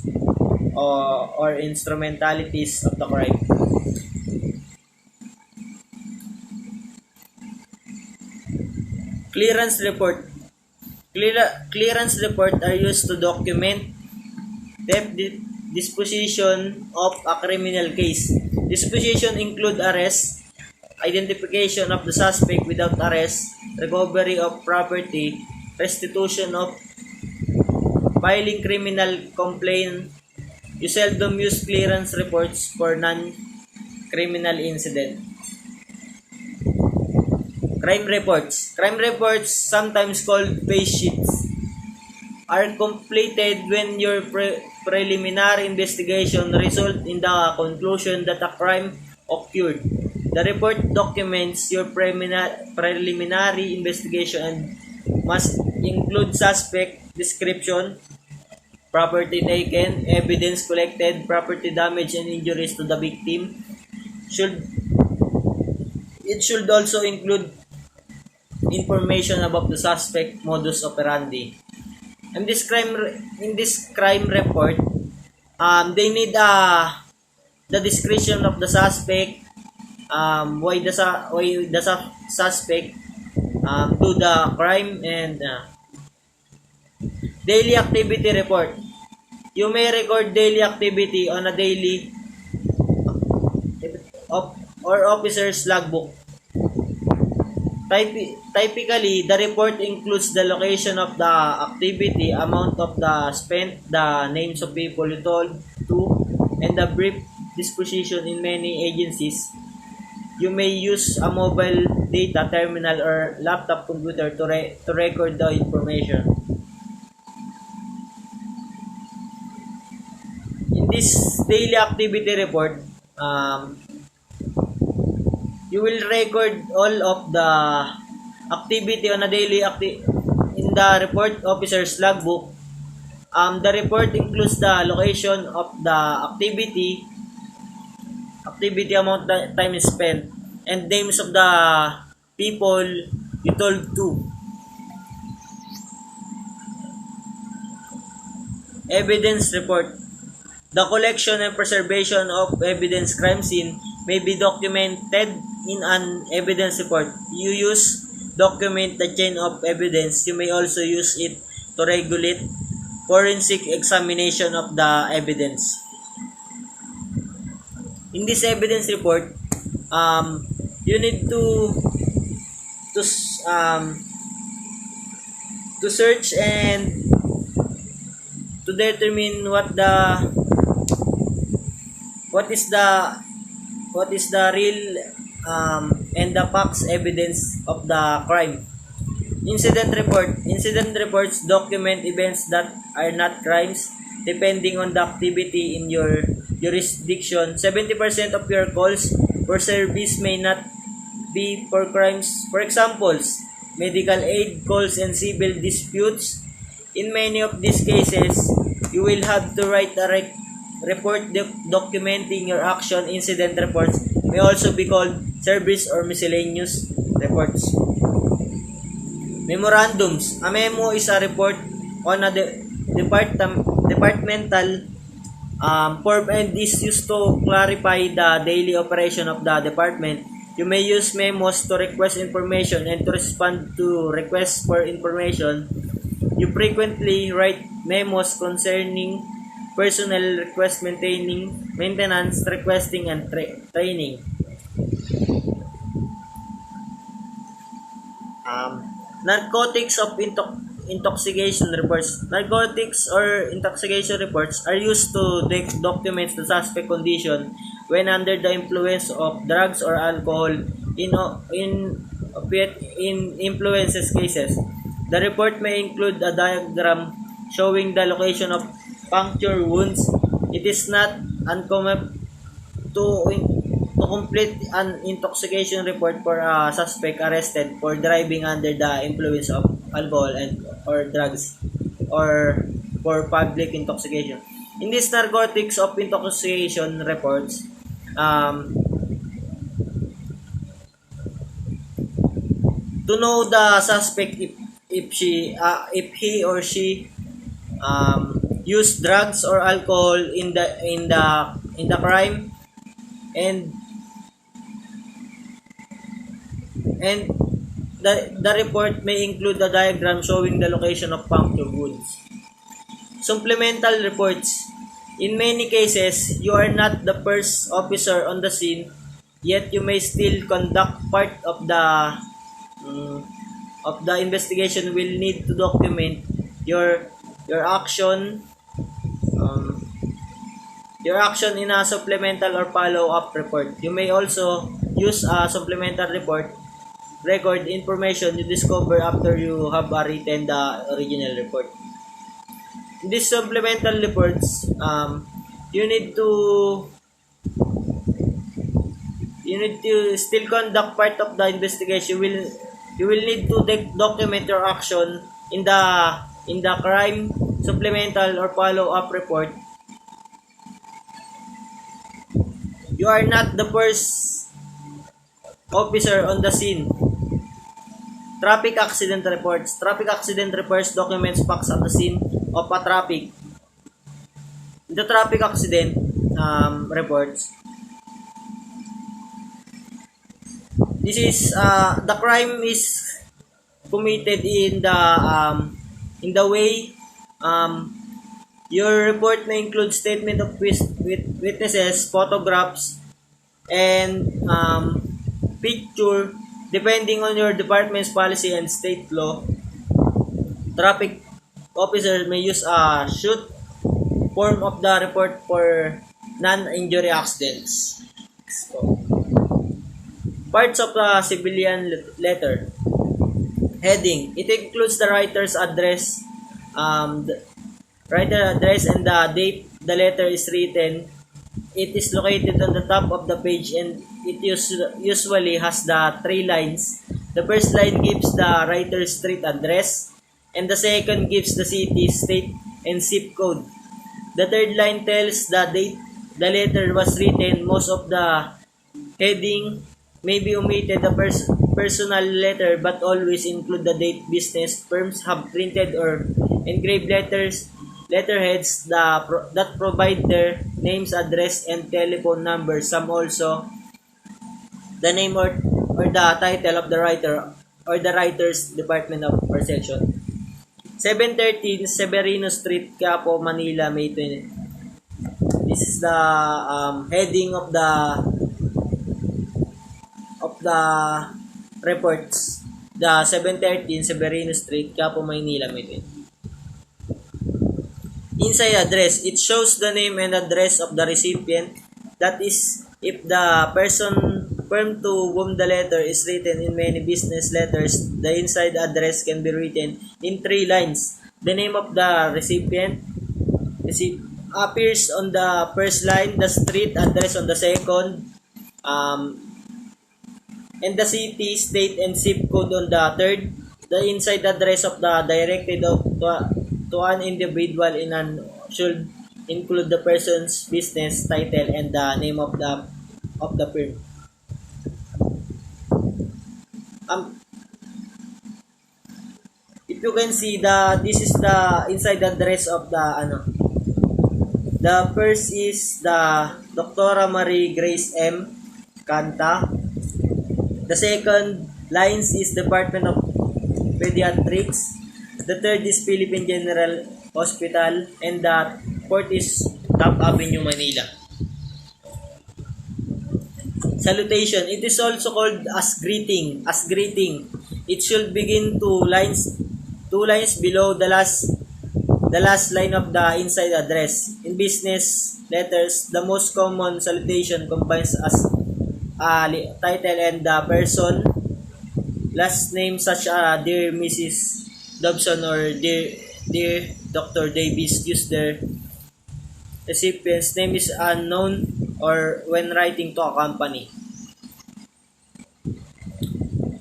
or instrumentalities of the crime. Clearance report. Clearance report are used to document the disposition of a criminal case. Disposition include arrest, identification of the suspect without arrest, recovery of property, restitution of filing criminal complaint. You seldom use clearance reports for non-criminal incident. Crime reports. Crime reports, sometimes called face sheets, are completed when your preliminary investigation result in the conclusion that a crime occurred. The report documents your preliminary investigation and must include suspect description, property taken, evidence collected, property damage and injuries to the victim. It should also include information about the suspect modus operandi. In this crime report, they need the description of the suspect, why the suspect do the crime, and daily activity report. You may record daily activity on a daily or officer's logbook. Typically, the report includes the location of the activity, amount of the spent, the names of people you told to, and the brief disposition. In many agencies, You may use a mobile data terminal or laptop computer to record the information. In this daily activity report, you will record all of the activity on a daily in the report officer's logbook. The report includes the location of the activity amount time spent, and names of the people you told to. Evidence report. The collection and preservation of evidence crime scene may be documented in an evidence report. You use document the chain of evidence. You may also use it to regulate forensic examination of the evidence. In this evidence report, you need to search and to determine what is the real and the facts evidence of the crime. Incident reports document events that are not crimes depending on the activity in your jurisdiction. 70% of your calls for service may not be for crimes. For examples, medical aid calls and civil disputes. In many of these cases, you will have to write a report documenting your action. Incident reports may also be called service or miscellaneous reports. Memorandums. A memo is a report on a departmental form and is used to clarify the daily operation of the department. You may use memos to request information and to respond to requests for information. You frequently write memos concerning personnel request, maintenance, requesting, and training. Narcotics of intoxication reports. Narcotics or intoxication reports are used to document the suspect condition when under the influence of drugs or alcohol in influences cases. The report may include a diagram showing the location of puncture wounds. It is not uncommon to complete an intoxication report for a suspect arrested for driving under the influence of alcohol or drugs or for public intoxication. In these narcotics of intoxication reports, to know the suspect if he or she used drugs or alcohol in the crime, and the report may include a diagram showing the location of puncture wounds. Supplemental reports. In many cases, you are not the first officer on the scene, yet you may still conduct part of the investigation. Will need to document your action in a supplemental or follow-up report. You may also use a supplemental report record information you discover after you have written the original report. In these supplemental reports, you need to still conduct part of the investigation. You will need to document your action in the crime supplemental or follow-up report. You are not the first officer on the scene. Traffic accident reports. Traffic accident reports documents facts at the scene of a traffic. The traffic accident reports. This is the crime is committed in the way. Your report may include statement of witnesses, photographs, and picture. Depending on your department's policy and state law, traffic officers may use a shoot form of the report for non-injury accidents. So, Parts of the civilian letter. Heading. It includes the writer's address, writer address and the date the letter is written. It is located on the top of the page and it usually has the 3 lines. The first line gives the writer's street address and the second gives the city, state, and zip code. The third line tells the date the letter was written. Most of the heading may be omitted the personal letter but always include the date. Business firms have printed or engraved letterheads that provide their names, address, and telephone numbers. Some also the name or the title of the writer or the writer's department of or section. 713 Severino Street, Quiapo, Manila, May 20. This is the heading of the reports. The 713 Severino Street, Quiapo, Manila, May 20. Inside address, it shows the name and address of the recipient. That is, if the firm to whom the letter is written in many business letters, the inside address can be written in 3 lines. The name of the recipient appears on the first line, the street address on the second, and the city, state, and zip code on the third. The inside address of the directed to an individual should include the person's business title and the name of the firm. If you can see this is the inside address of the first is the Dr. Marie Grace M. Canta. The second lines is Department of Pediatrics. The third is Philippine General Hospital, and the fourth is Top Avenue, Manila. Salutation. It is also called as greeting. It should begin 2 lines below the last line of the inside address. In business letters, the most common salutation combines as title and the person last name, such as Dear Mrs. Dobson or Dear Dr. Davis. Use their recipient's name is unknown or when writing to a company.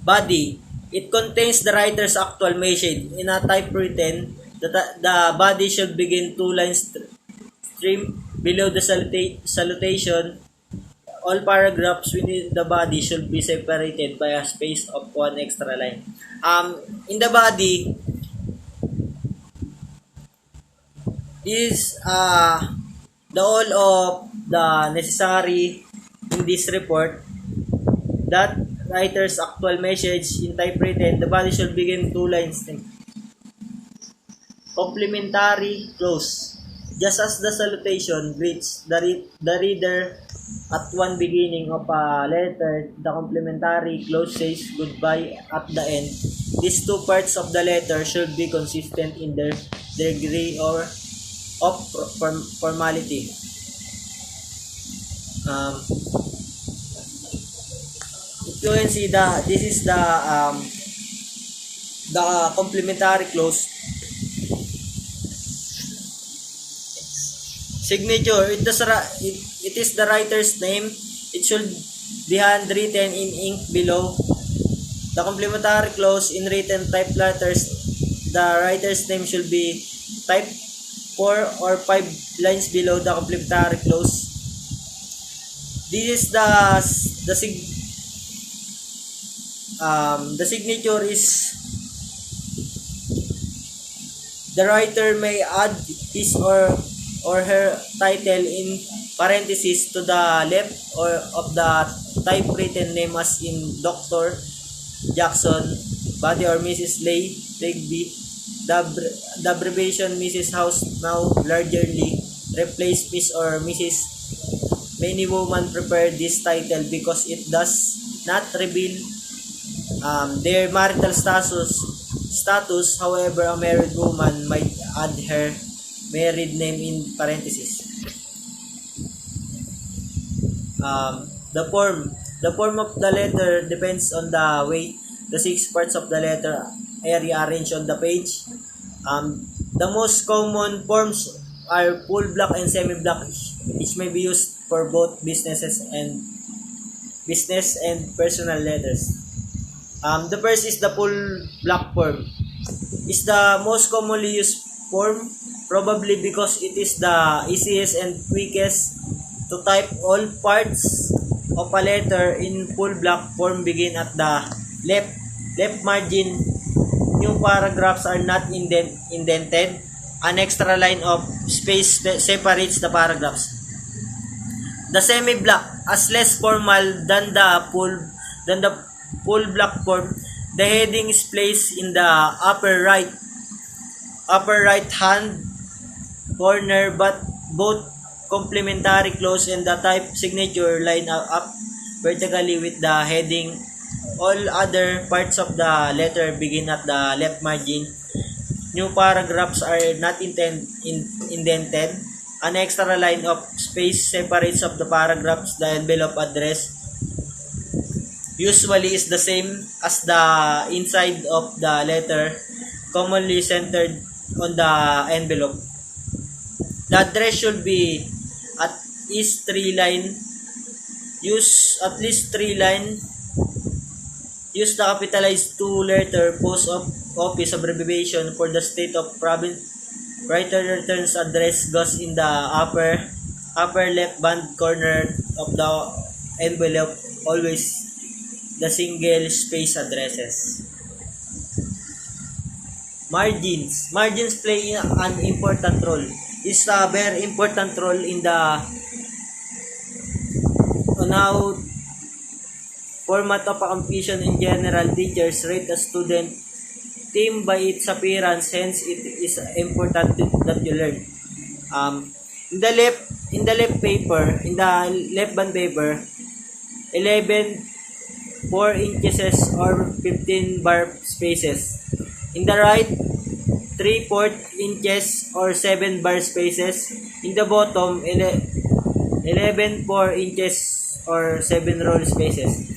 Body. It contains the writer's actual message. In a typewritten, the body should begin 2 lines stream below the salutation. All paragraphs within the body should be separated by a space of 1 extra line. In the body, is the all of the necessary in this report. That writer's actual message in typewritten, the body should begin 2 lines. Complementary clause. Just as the salutation greets the reader at one beginning of a letter, the complementary clause says goodbye at the end. These 2 parts of the letter should be consistent in their degree of formality. If you can see this is the complementary clause. Signature. It is the writer's name. It should be handwritten in ink below. The complementary clause in written type letters. The writer's name should be typed 4 or 5 lines below the complementary clause. This is the signature is the writer may add his or her title in parentheses to the left or of the typewritten name, as in Dr. Jackson, Body, or Mrs. Legby. The abbreviation Mrs. House now largely replace Miss or Mrs. Many women prefer this title because it does not reveal their marital status. However, a married woman might add her married name in parentheses. The form. The form of the letter depends on the way the 6 parts of the letter are rearranged on the page. The most common forms are full block and semi-block, which may be used for both business and personal letters. The first is the full block form. It's the most commonly used form, probably because it is the easiest and quickest to type. All parts of a letter in full block form begin at the left margin. New paragraphs are not indented. An extra line of space separates the paragraphs. The semi-block is less formal than the full block form. The heading is placed in the upper right hand corner, but both complementary clause and the type signature line up vertically with the heading. All other parts of the letter begin at the left margin. New paragraphs are not indented. An extra line of space separates of the paragraphs. The envelope address usually is the same as the inside of the letter, commonly centered on the envelope. The address should be at least 3 line. Use at least 3 line. Use the capitalized 2-letter post office abbreviation for the state of province. Writer returns address goes in the upper left hand corner of the envelope, always the single space addresses. Margins play an important role. It's a very important role on how format of a composition. In general, teachers rate a student team by its appearance, hence it is important that you learn. In the left band paper, 11 4 inches or 15 bar spaces. In the right, 3/4 inches or 7 bar spaces. In the bottom, 11 4 inches or 7 roll spaces.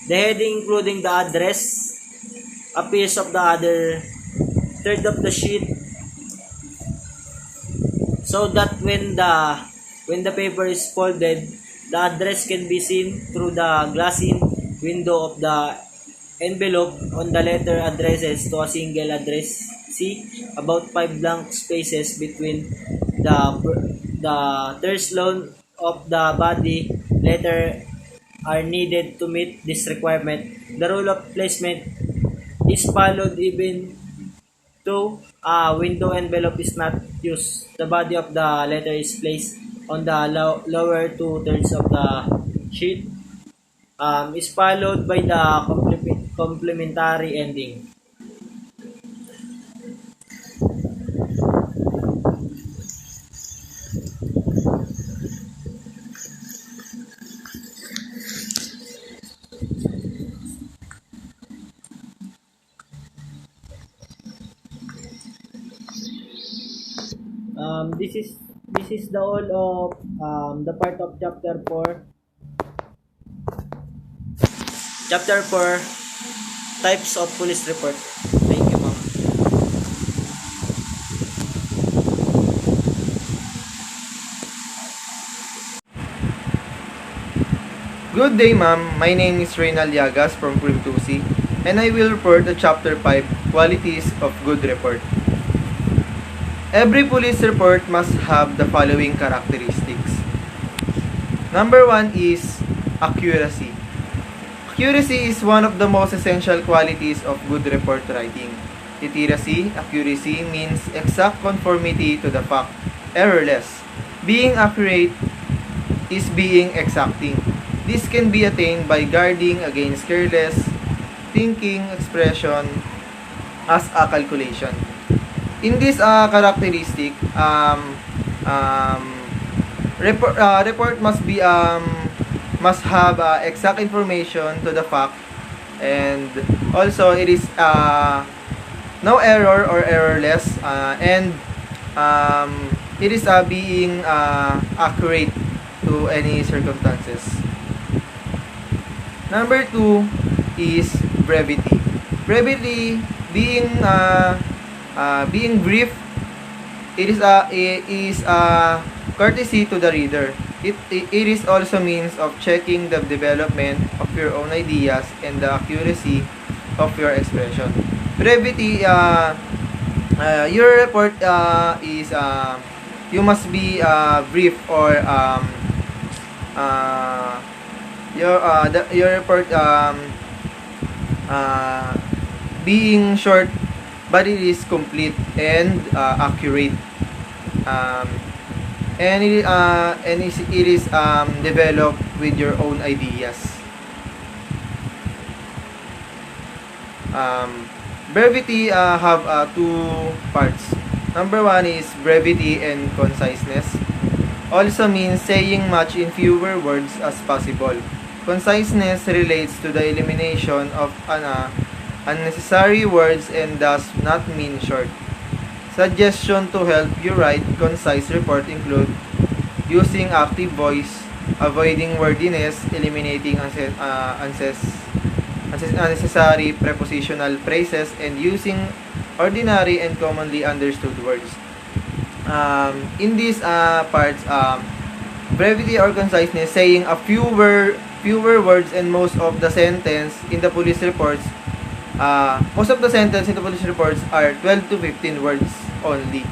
The heading, including the address, a piece of the other third of the sheet, so that when the paper is folded, the address can be seen through the glassine window of the envelope. On the letter addresses to a single address, see about 5 blank spaces between the third line of the body letter are needed to meet this requirement. The rule of placement is followed even though a window envelope is not used. The body of the letter is placed on the lower 2/3 of the sheet. Is followed by the complementary ending. This is the all of the part of chapter 4. Chapter 4, types of police report. Thank you, ma'am. Good day, ma'am. My name is Reynal Llagas from Crim 2C, and I will report to Chapter 5, Qualities of Good Report. Every police report must have the following characteristics. Number 1 is accuracy. Accuracy is one of the most essential qualities of good report writing. Literacy, accuracy means exact conformity to the fact, errorless. Being accurate is being exacting. This can be attained by guarding against careless thinking expression as a calculation. In this characteristic, report must have exact information to the fact, and also it is no error or errorless, and it is being accurate to any circumstances. Number 2 is brevity. Brevity being brief, it is a courtesy to the reader. It is also means of checking the development of your own ideas and the accuracy of your expression. Brevity, your report is you must be brief, or your report being short, but it is complete and accurate. Um, it is developed with your own ideas. Brevity have two parts. Number 1 is brevity and conciseness. Also means saying much in fewer words as possible. Conciseness relates to the elimination of unnecessary words and does not mean short. Suggestion to help you write concise report include using active voice, avoiding wordiness, eliminating unnecessary prepositional phrases, and using ordinary and commonly understood words. In these parts, brevity or conciseness, saying a fewer words and most of the sentence in the police reports. Most of the sentence in the police reports are 12 to 15 words only.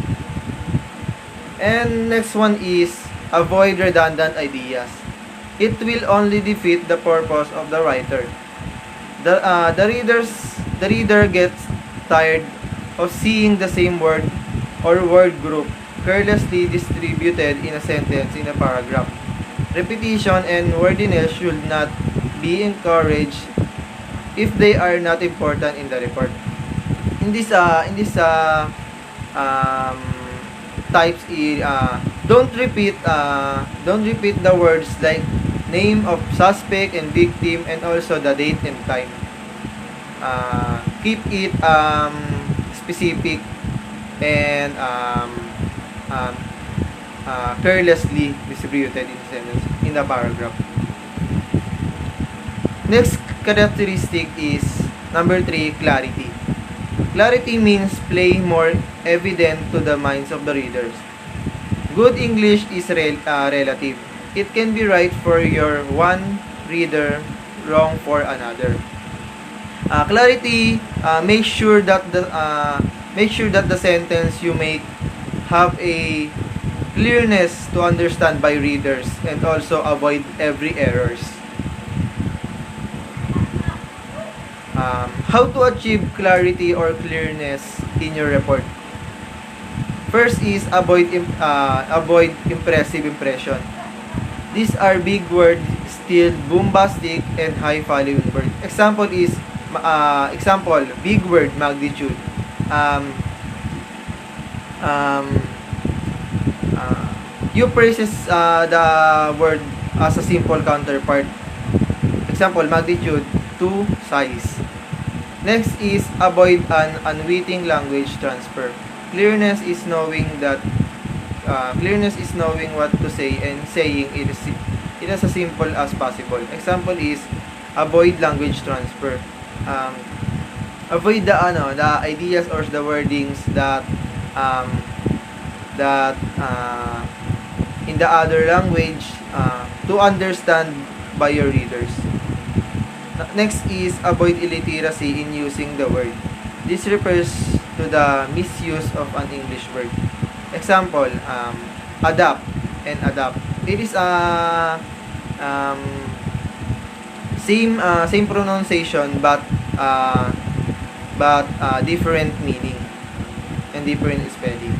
And next one is avoid redundant ideas. It will only defeat the purpose of the writer. The reader gets tired of seeing the same word or word group carelessly distributed in a sentence in a paragraph. Repetition and wordiness should not be encouraged if they are not important in the report. In this types, don't repeat the words like name of suspect and victim, and also the date and time. Keep it specific and carelessly distributed in sentence in the paragraph. Next characteristic is number 3, clarity. Clarity means play more evident to the minds of the readers. Good English is relative. It can be right for your one reader, wrong for another. Clarity, make sure that the sentence you make have a clearness to understand by readers, and also avoid every errors. How to achieve clarity or clearness in your report? First is avoid impressive impression. These are big words, still bombastic and high valuing words. Example is big word magnitude. You praises the word as a simple counterpart. Example, magnitude to size. Next is avoid an unwitting language transfer. Clearness is knowing what to say and saying it as simple as possible. Example is avoid language transfer. Avoid the ideas or the wordings that in the other language to understand by your readers. Next is avoid illiteracy in using the word. This refers to the misuse of an English word. Example, adapt and adapt. It is same pronunciation, but different meaning and different spelling.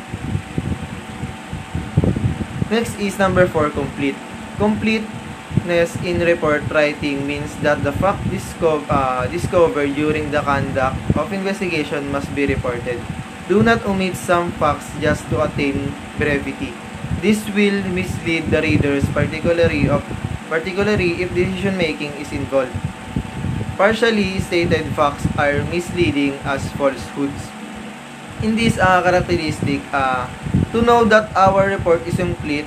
Next is number 4, complete. Completeness in report writing means that the fact discovered during the conduct of investigation must be reported. Do not omit some facts just to attain brevity. This will mislead the readers, particularly if decision making is involved. Partially stated facts are misleading as falsehoods. In this characteristic, to know that our report is complete,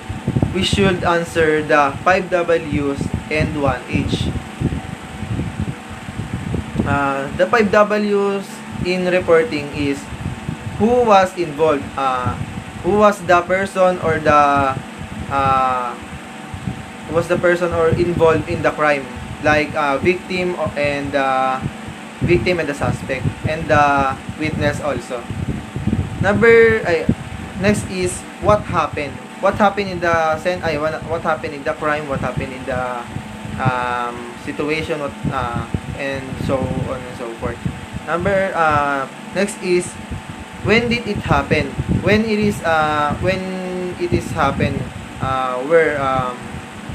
we should answer the 5 W's and 1 H. The 5 W's in reporting is who was involved, who was the person or the involved in the crime, like victim and the suspect, and the witness also. Next is what happened. What happened in the what happened in the crime, what happened in the situation, and so on and so forth. Next is when did it happen? When it is happen, where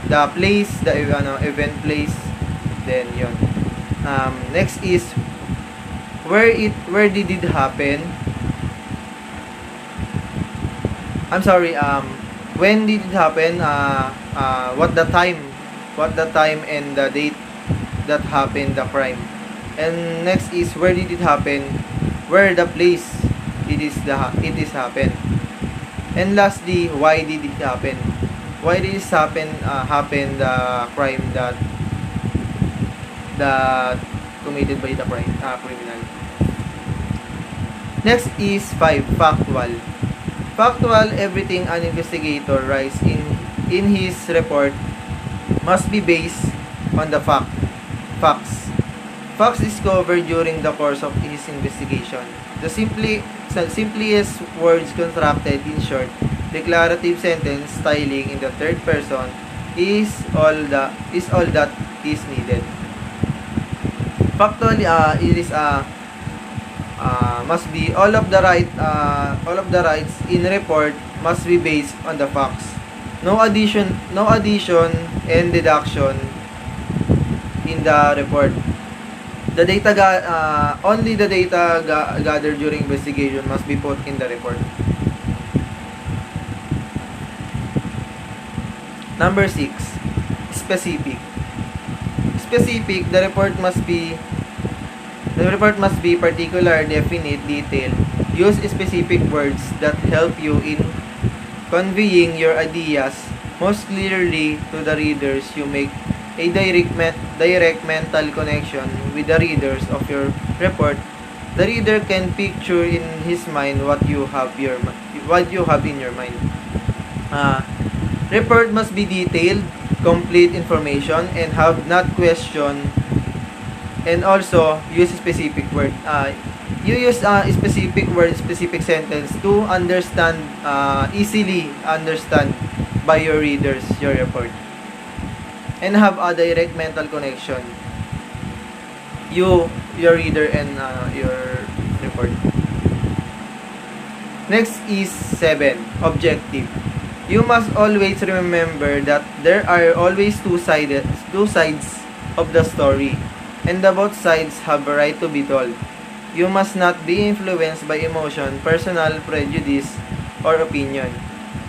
the place, the event place, then yon. Next is where did it happen? I'm sorry, when did it happen? What the time and the date that happened the crime. And next is where did it happen? Where the place it is happen. And lastly, why did it happen? Why did this happen the crime that committed by the criminal. Next is 5, factual. Factual, everything an investigator writes in his report must be based on the facts. Facts discovered during the course of his investigation. The simplest words constructed in short, declarative sentence styling in the third person is all that is needed. Factually, it is must be all of the rights in report must be based on the facts. No addition and deduction in the report. The data only the data gathered during investigation must be put in the report. Number 6, specific. Specific, the report must be particular, definite, detailed. Use specific words that help you in conveying your ideas most clearly to the readers. You make a direct mental connection with the readers of your report. The reader can picture in his mind what you have in your mind. Report must be detailed, complete information, and have not question. And also use specific word. You use specific word, specific sentence to easily understand by your readers your report, and have a direct mental connection. Your reader, and your report. Next is 7, objective. You must always remember that there are always two sides of the story, and the both sides have a right to be told. You must not be influenced by emotion, personal prejudice, or opinion.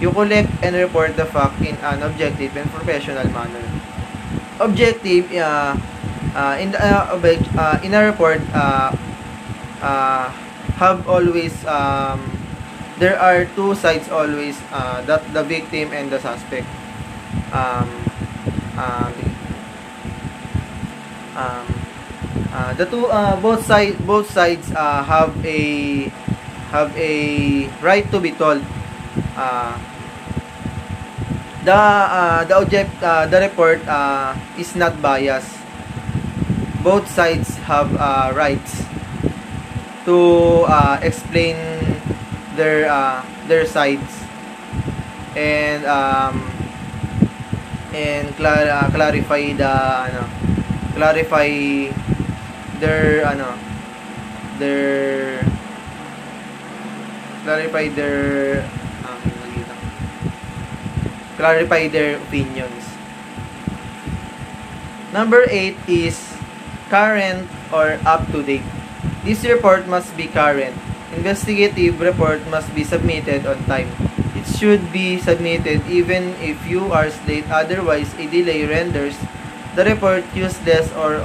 You collect and report the fact in an objective and professional manner. Objective, in a report, have always there are two sides always, that the victim and the suspect. The two both sides have a right to be told. The report is not biased. Both sides have rights to explain their sides, and clarify their opinions. Number 8 is current or up to date. This report must be current. Investigative report must be submitted on time. It should be submitted even if you are late, otherwise a delay renders the report useless or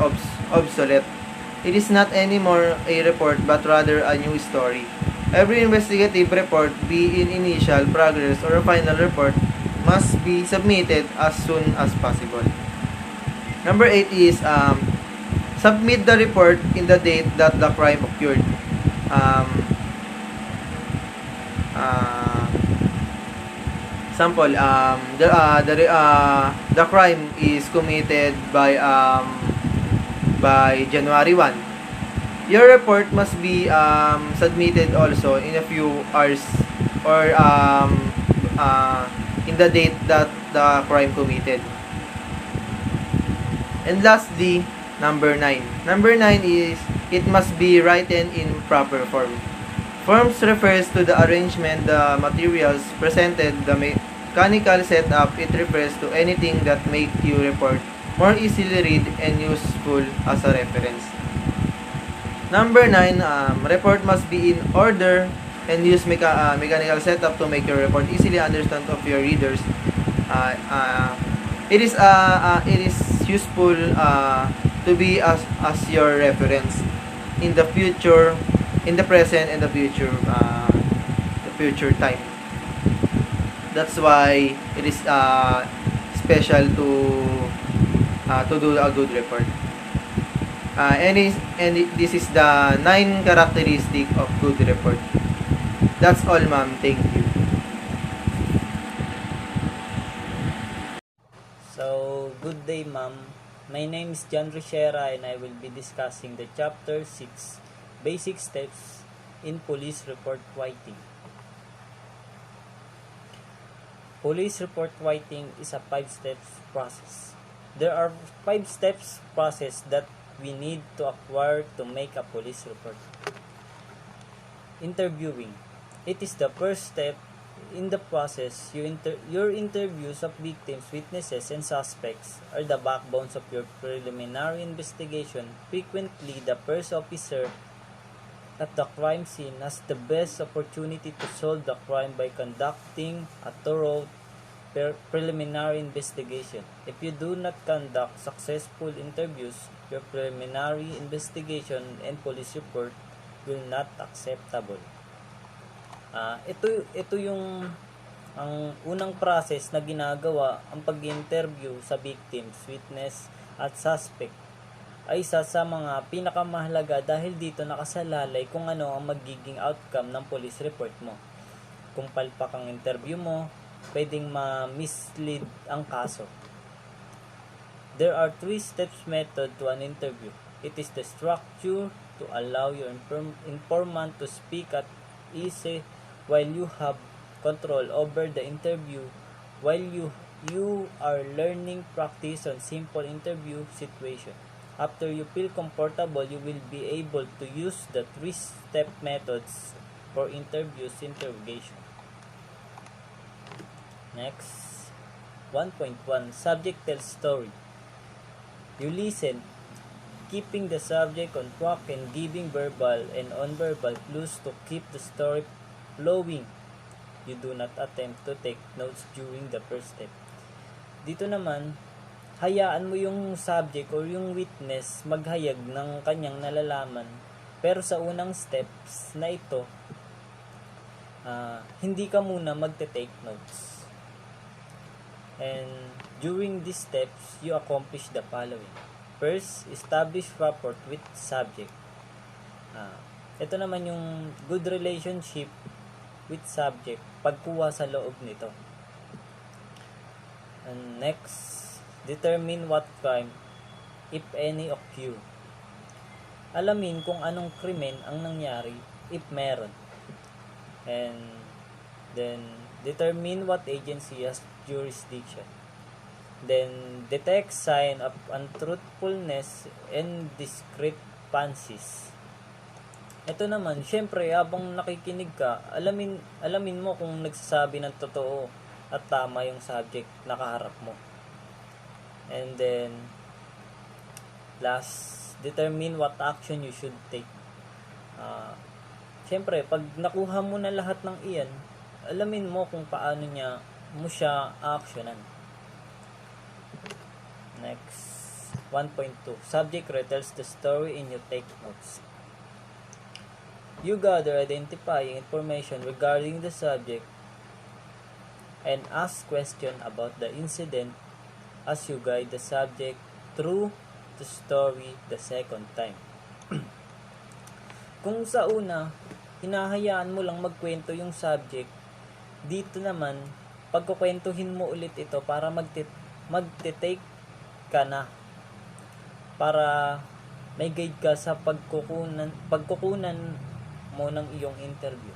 obsolete. It is not anymore a report but rather a new story. Every investigative report, be in initial, progress, or a final report, must be submitted as soon as possible. Number 8 is Submit the report in the date that the crime occurred. Um, uh, Sample, the crime is committed by January 1. Your report must be submitted also in a few hours or in the date that the crime committed. And lastly, number 9. Number 9 is it must be written in proper form. Forms refers to the arrangement, the materials presented, the mechanical setup. It refers to anything that make your report more easily read and useful as a reference. Number 9, report must be in order and use mechanical setup to make your report easily understand of your readers. It is useful to be as your reference in the future, in the present and the future time. That's why it is special to do a good report. And this is the 9 characteristic of good report. That's all, ma'am. Thank you. So, good day, ma'am. My name is John Richera and I will be discussing the Chapter 6, Basic Steps in Police Report Writing. Police report writing is a 5-step process. There are 5 steps process that we need to acquire to make a police report. Interviewing. It is the first step in the process. Your interviews of victims, witnesses, and suspects are the backbones of your preliminary investigation. Frequently, the first officer at the crime scene has the best opportunity to solve the crime by conducting a thorough preliminary investigation. If you do not conduct successful interviews, your preliminary investigation and police report will not acceptable. Ito yung ang unang process na ginagawa ang pag-interview sa victims, witness at suspect ay isa sa mga pinakamahalaga dahil dito nakasalalay kung ano ang magiging outcome ng police report mo. Kung palpak ang interview mo, pwedeng ma-mislead ang kaso. There are 3 steps method to an interview. It is the structure to allow your informant to speak at ease while you have control over the interview, while you are learning practice on simple interview situation. After you feel comfortable, you will be able to use the 3-step methods for interrogation. Next, 1.1 Subject tells story. You listen, keeping the subject on track and giving verbal and non-verbal clues to keep the story flowing. You do not attempt to take notes during the first step. Dito naman, hayaan mo yung subject or yung witness maghayag ng kanyang nalalaman. Pero sa unang steps na ito, hindi ka muna magte-take notes. And during these steps, you accomplish the following. First, establish rapport with subject. Ito naman yung good relationship with subject, pagkuha sa loob nito. And next, determine what crime, if any, occur. Alamin kung anong krimen ang nangyari, if meron. And then, determine what agency has jurisdiction. Then, detect sign of untruthfulness and discrepancies. Ito naman, syempre, habang nakikinig ka, alamin mo kung nagsasabi ng totoo at tama yung subject na kaharap mo. And then, last, determine what action you should take. Syempre, pag nakuha mo na lahat ng iyan, alamin mo kung paano mo siya actionan. Next, 1.2 Subject retells the story and you take notes. You gather identifying information regarding the subject and ask questions about the incident as you guide the subject through the story the second time. Kung sa una, hinahayaan mo lang magkwento yung subject, dito naman, pagkukwentuhin mo ulit ito para magte-take ka na. Para may guide ka sa pagkukunan mo ng iyong interview.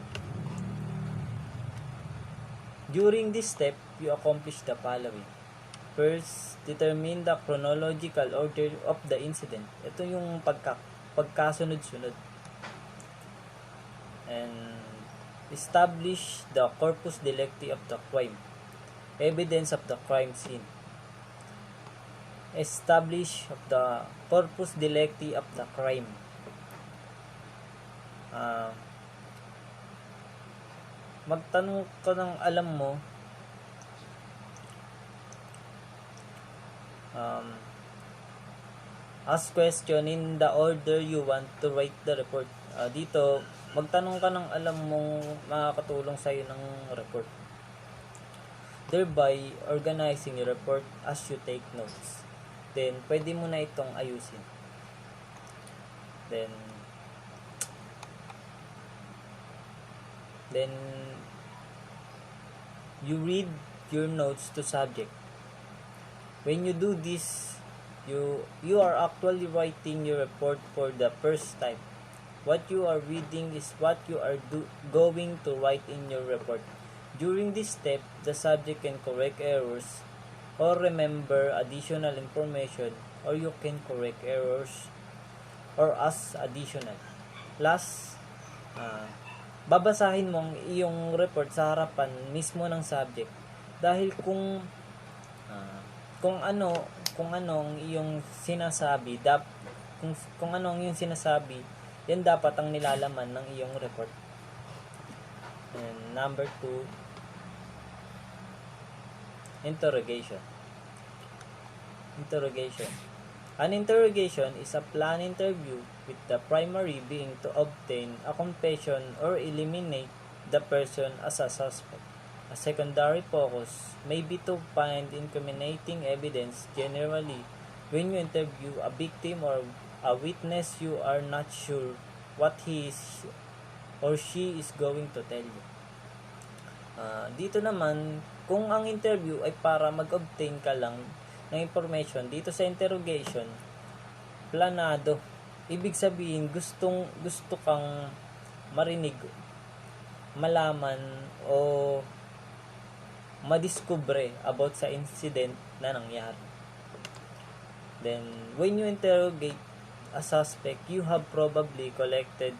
During this step, you accomplish the following. First, determine the chronological order of the incident. Ito yung pagkasunod-sunod. And establish the corpus delicti of the crime. Evidence of the crime scene. Establish of the corpus delicti of the crime. Magtanong ka ng alam mo. Ask question in the order you want to write the report. Dito, magtanong ka ng alam mong makakatulong sa'yo ng report. Thereby, organizing your report as you take notes. Then, pwede mo na itong ayusin. Then, you read your notes to subject. When you do this, you are actually writing your report for the first time. What you are reading is what you are going to write in your report. During this step, the subject can correct errors or remember additional information, or you can correct errors or ask additional. Last, babasahin mo ang iyong report sa harapan mismo ng subject. Dahil kung ano ang iyong sinasabi, kung ano ang iyong sinasabi, yan dapat ang nilalaman ng iyong report. And number 2, interrogation. An interrogation is a planned interview with the primary being to obtain a confession or eliminate the person as a suspect. A secondary focus may be to find incriminating evidence. Generally, when you interview a victim or a witness, you are not sure what he is or she is going to tell you. Dito naman, kung ang interview ay para mag-obtain ka lang ng information, dito sa interrogation, planado. Ibig sabihin, gusto kang marinig, malaman, o madiskubre about sa incident na nangyari. Then, when you interrogate a suspect, you have probably collected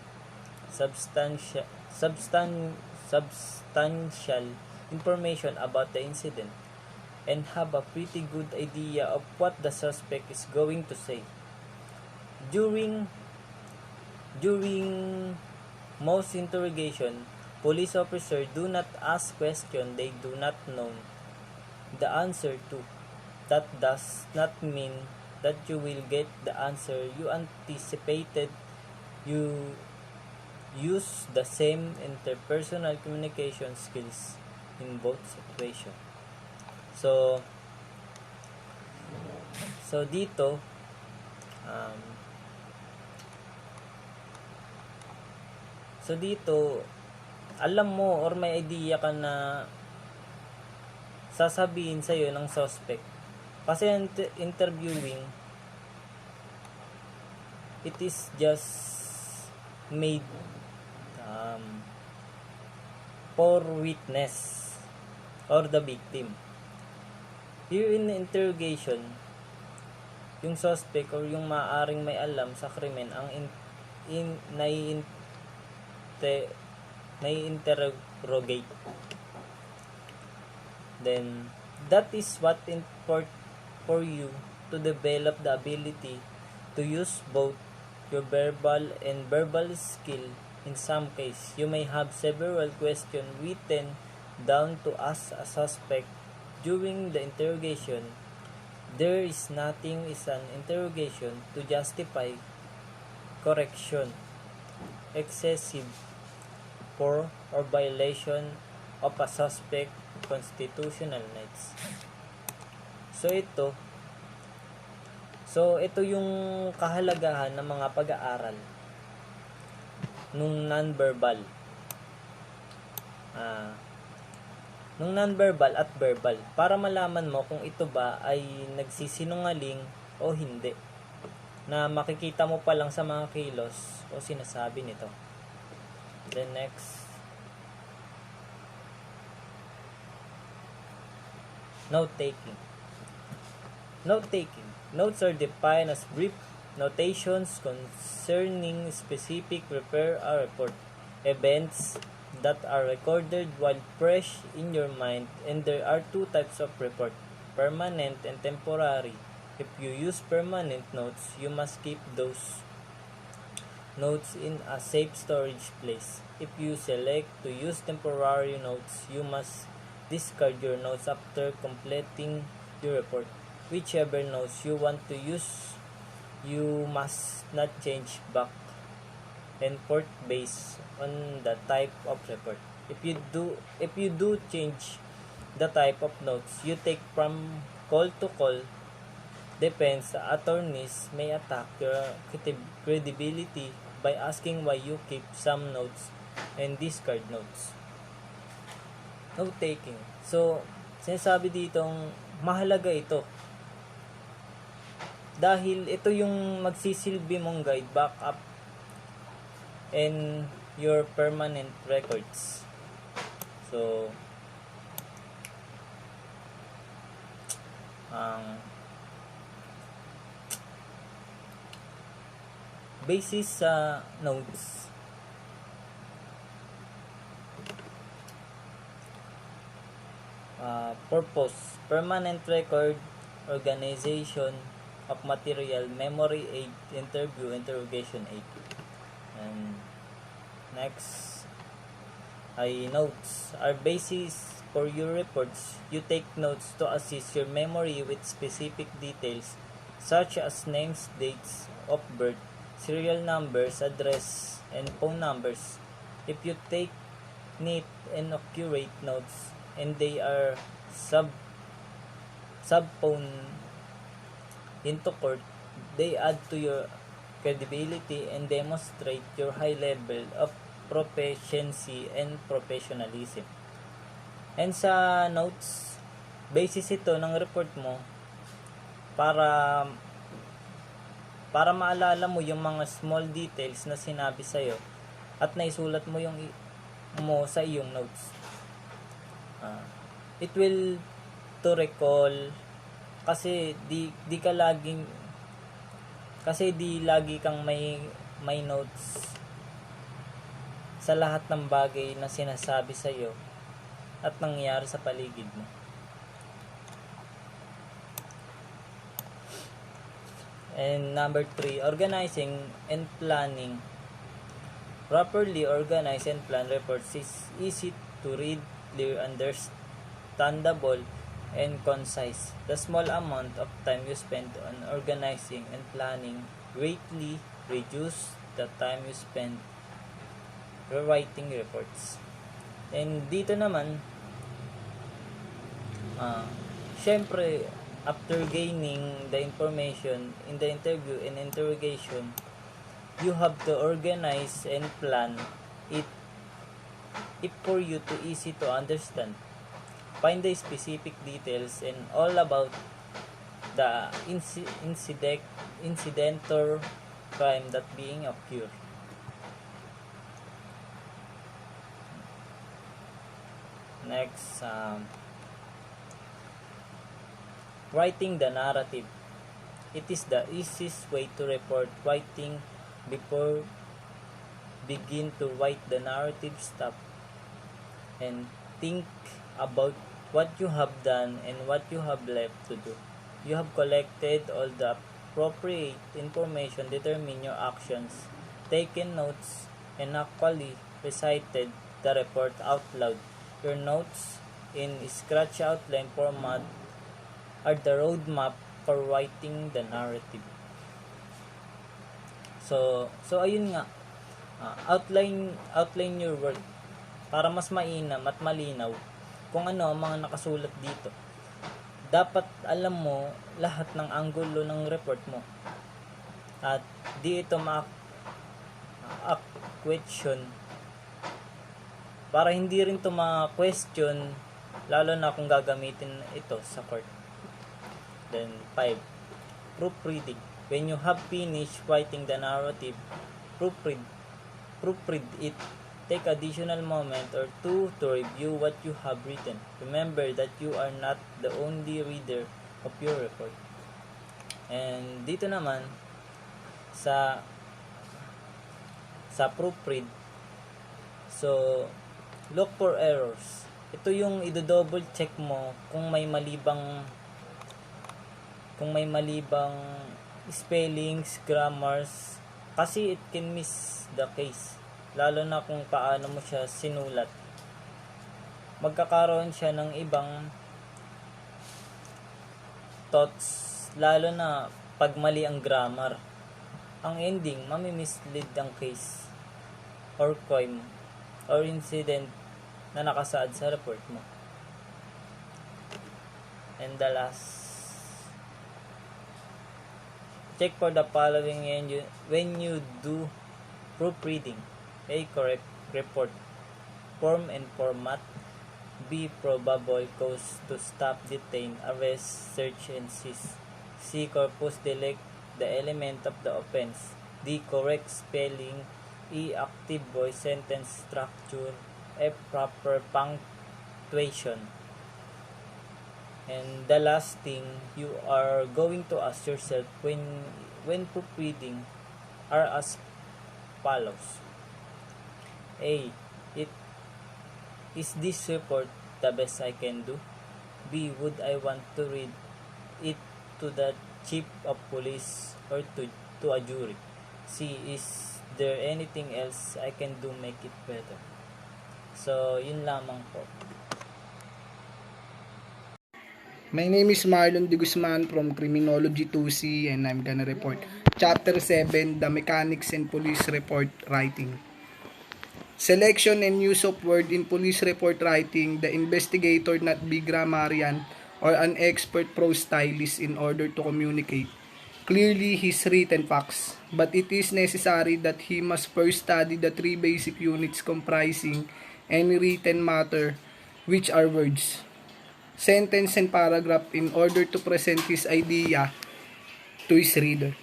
substantial information about the incident and have a pretty good idea of what the suspect is going to say. During most interrogation, police officers do not ask questions they do not know the answer to. That does not mean that you will get the answer you anticipated. You use the same interpersonal communication skills in both situations. So dito, alam mo or may idea ka na sasabihin sa'yo ng suspect. Kasi interviewing, it is just made for witness or the victim. Here in interrogation, yung suspect or yung maaring may alam sa krimen ang nai-interrogate. Then, that is what important for you to develop the ability to use both your verbal and verbal skill. In some case, you may have several questions written down to ask a suspect during the interrogation. There is nothing is an interrogation to justify correction, excessive for or violation of a suspect constitutional rights. So, ito yung kahalagahan ng mga pag-aaral nung non-verbal. Nung non-verbal at verbal, para malaman mo kung ito ba ay nagsisinungaling o hindi, na makikita mo pa lang sa mga kilos o sinasabi nito. Then next, note-taking. Note-taking. Notes are defined as brief notations concerning specific report events that are recorded while fresh in your mind, and there are two types of report, permanent and temporary. If you use permanent notes, you must keep those notes in a safe storage place. If you select to use temporary notes, you must discard your notes after completing your report. Whichever notes you want to use, you must not change back and forth based on the type of report. If you do change the type of notes you take from call to call, depends, attorneys may attack your credibility by asking why you keep some notes and discard notes. Note taking. So, sinasabi ditong mahalaga ito. Dahil ito yung magsisilbi mong guide, backup, and your permanent records. So, basis sa notes, purpose, permanent record, organization of material, memory aid, interview, interrogation aid. And next ay notes are basis for your reports. You take notes to assist your memory with specific details such as names, dates of birth, serial numbers, address, and phone numbers. If you take neat and accurate notes and they are subphone into court, they add to your credibility and demonstrate your high level of proficiency and professionalism. And sa notes, basis ito ng report mo para maalala mo yung mga small details na sinabi sa'yo at naisulat mo mo sa iyong notes. It will to recall kasi di lagi kang may notes sa lahat ng bagay na sinasabi sa iyo at nangyayari sa paligid mo. And number 3, organizing and planning. Properly organize and plan reports is easy to read, clear, understandable, and concise. The small amount of time you spend on organizing and planning greatly reduce the time you spend rewriting reports. And dito naman, syempre, after gaining the information in the interview and interrogation, you have to organize and plan it for you to easy to understand. Find the specific details and all about the incident or crime that being occurred. Next, writing the narrative. It is the easiest way to report. Writing before begin to write the narrative, stop and think about what you have done and what you have left to do. You have collected all the appropriate information, determine your actions, taken notes, and actually recited the report out loud. Your notes in scratch outline format are the roadmap for writing the narrative. So ayun nga, outline your work para mas mainam at malinaw kung ano ang mga nakasulat dito. dapat alam mo lahat ng anggulo ng report mo. At di ito question para hindi rin ito ma-question lalo na kung gagamitin ito sa court. Then 5. Proofreading. When you have finished writing the narrative, proofread it. Take additional moment or two to review what you have written. Remember that you are not the only reader of your report. And dito naman sa proofread, so look for errors. Ito yung i-double check mo kung may malibang spellings, grammars, kasi it can miss the case, lalo na kung paano mo siya sinulat. Magkakaroon siya ng ibang thoughts, lalo na pag mali ang grammar. Ang ending, mamimislead ang case or crime or incident na nakasaad sa report mo. And the last, check for the following when you do proofreading. A. Correct report form and format. B. Probable cause to stop, detain, arrest, search, and seize. C. Corpus delicti, the element of the offense. D. Correct spelling. E. Active voice, sentence structure. F. Proper punctuation. And the last thing you are going to ask yourself when proofreading are as follows. A. Is this report the best I can do? B. Would I want to read it to the chief of police or to a jury? C. Is there anything else I can do make it better? So, yun lamang po. My name is Marlon De Guzman from Criminology 2C and I'm gonna report Chapter 7, The Mechanics and Police Report Writing. Selection and use of word in police report writing. The investigator not be grammarian or an expert prose stylist in order to communicate clearly his written facts, but it is necessary that he must first study the three basic units comprising any written matter, which are words, sentence, and paragraph, in order to present his idea to his reader.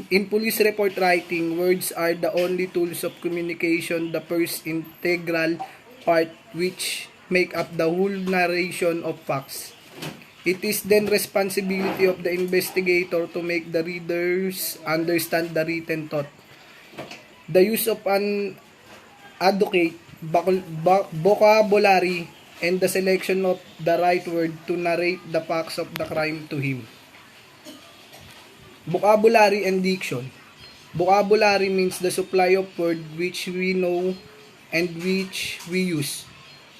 In police report writing, words are the only tools of communication, the first integral part which make up the whole narration of facts. It is then responsibility of the investigator to make the readers understand the written thought. The use of an adequate vocabulary and the selection of the right word to narrate the facts of the crime to him. Vocabulary and diction. Vocabulary means the supply of words which we know and which we use,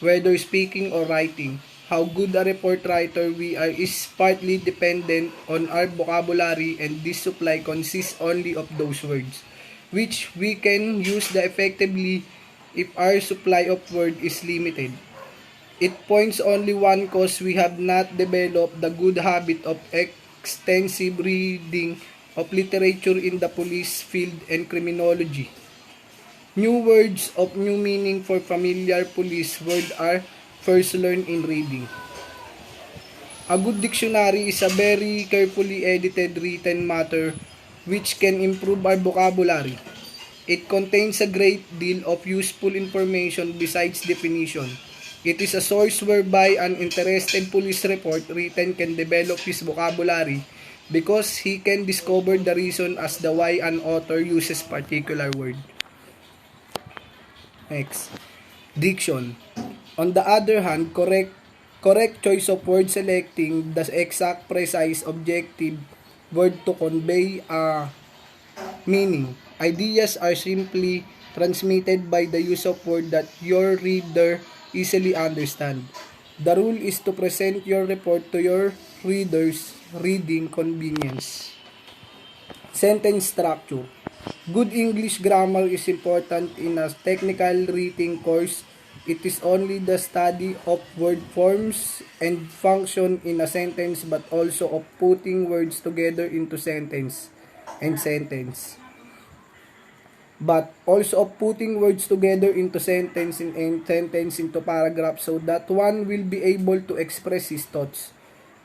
whether speaking or writing. How good a report writer we are is partly dependent on our vocabulary, and this supply consists only of those words, which we can use effectively if our supply of word is limited. It points only one cause we have not developed the good habit of extensive reading of literature in the police field and criminology. New words of new meaning for familiar police words are first learned in reading. A good dictionary is a very carefully edited written matter which can improve our vocabulary. It contains a great deal of useful information besides definition. It is a source whereby an interested police report written can develop his vocabulary because he can discover the reason as to why an author uses particular word. Next, diction. On the other hand, correct choice of word selecting the exact, precise, objective word to convey a meaning. Ideas are simply transmitted by the use of word that your reader easily understand. The rule is to present your report to your readers' reading convenience. Sentence structure. Good English grammar is important in a technical writing course It is only the study of word forms and function in a sentence, but also of putting words together into sentence and sentence. But also of putting words together into sentence and sentence into paragraph so that one will be able to express his thoughts,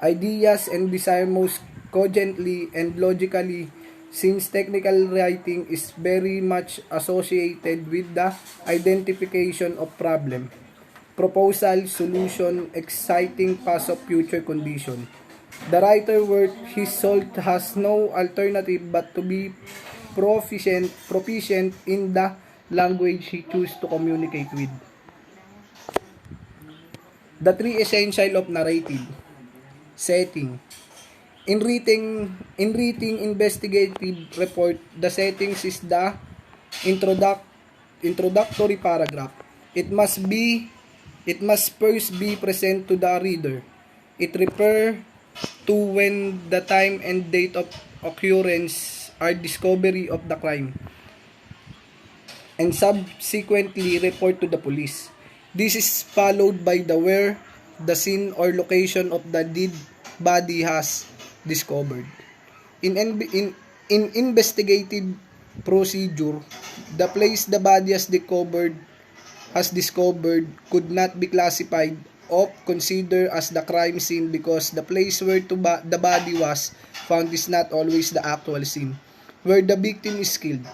ideas, and desire most cogently and logically, since technical writing is very much associated with the identification of problem, proposal, solution, exciting past of future condition. The writer worth his salt has no alternative but to be proficient in the language he chooses to communicate with. The three essential of narrative. Setting. In reading investigative report, the settings is the introductory paragraph. It must first be present to the reader. It refers to when the time and date of occurrence or discovery of the crime, and subsequently report to the police. This is followed by the where the scene or location of the dead body has discovered. In investigative procedure, the place the body has discovered could not be classified or considered as the crime scene because the place where the body was found is not always the actual scene where the victim is killed.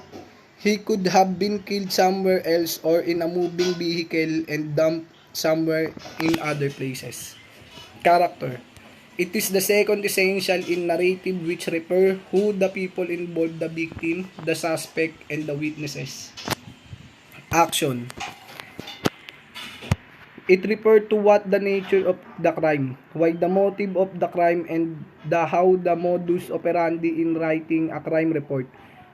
He could have been killed somewhere else or in a moving vehicle and dumped somewhere in other places. Character. It is the second essential in narrative which refer who the people involved, the victim, the suspect, and the witnesses. Action. It refers to what the nature of the crime, why the motive of the crime, and how the modus operandi in writing a crime report.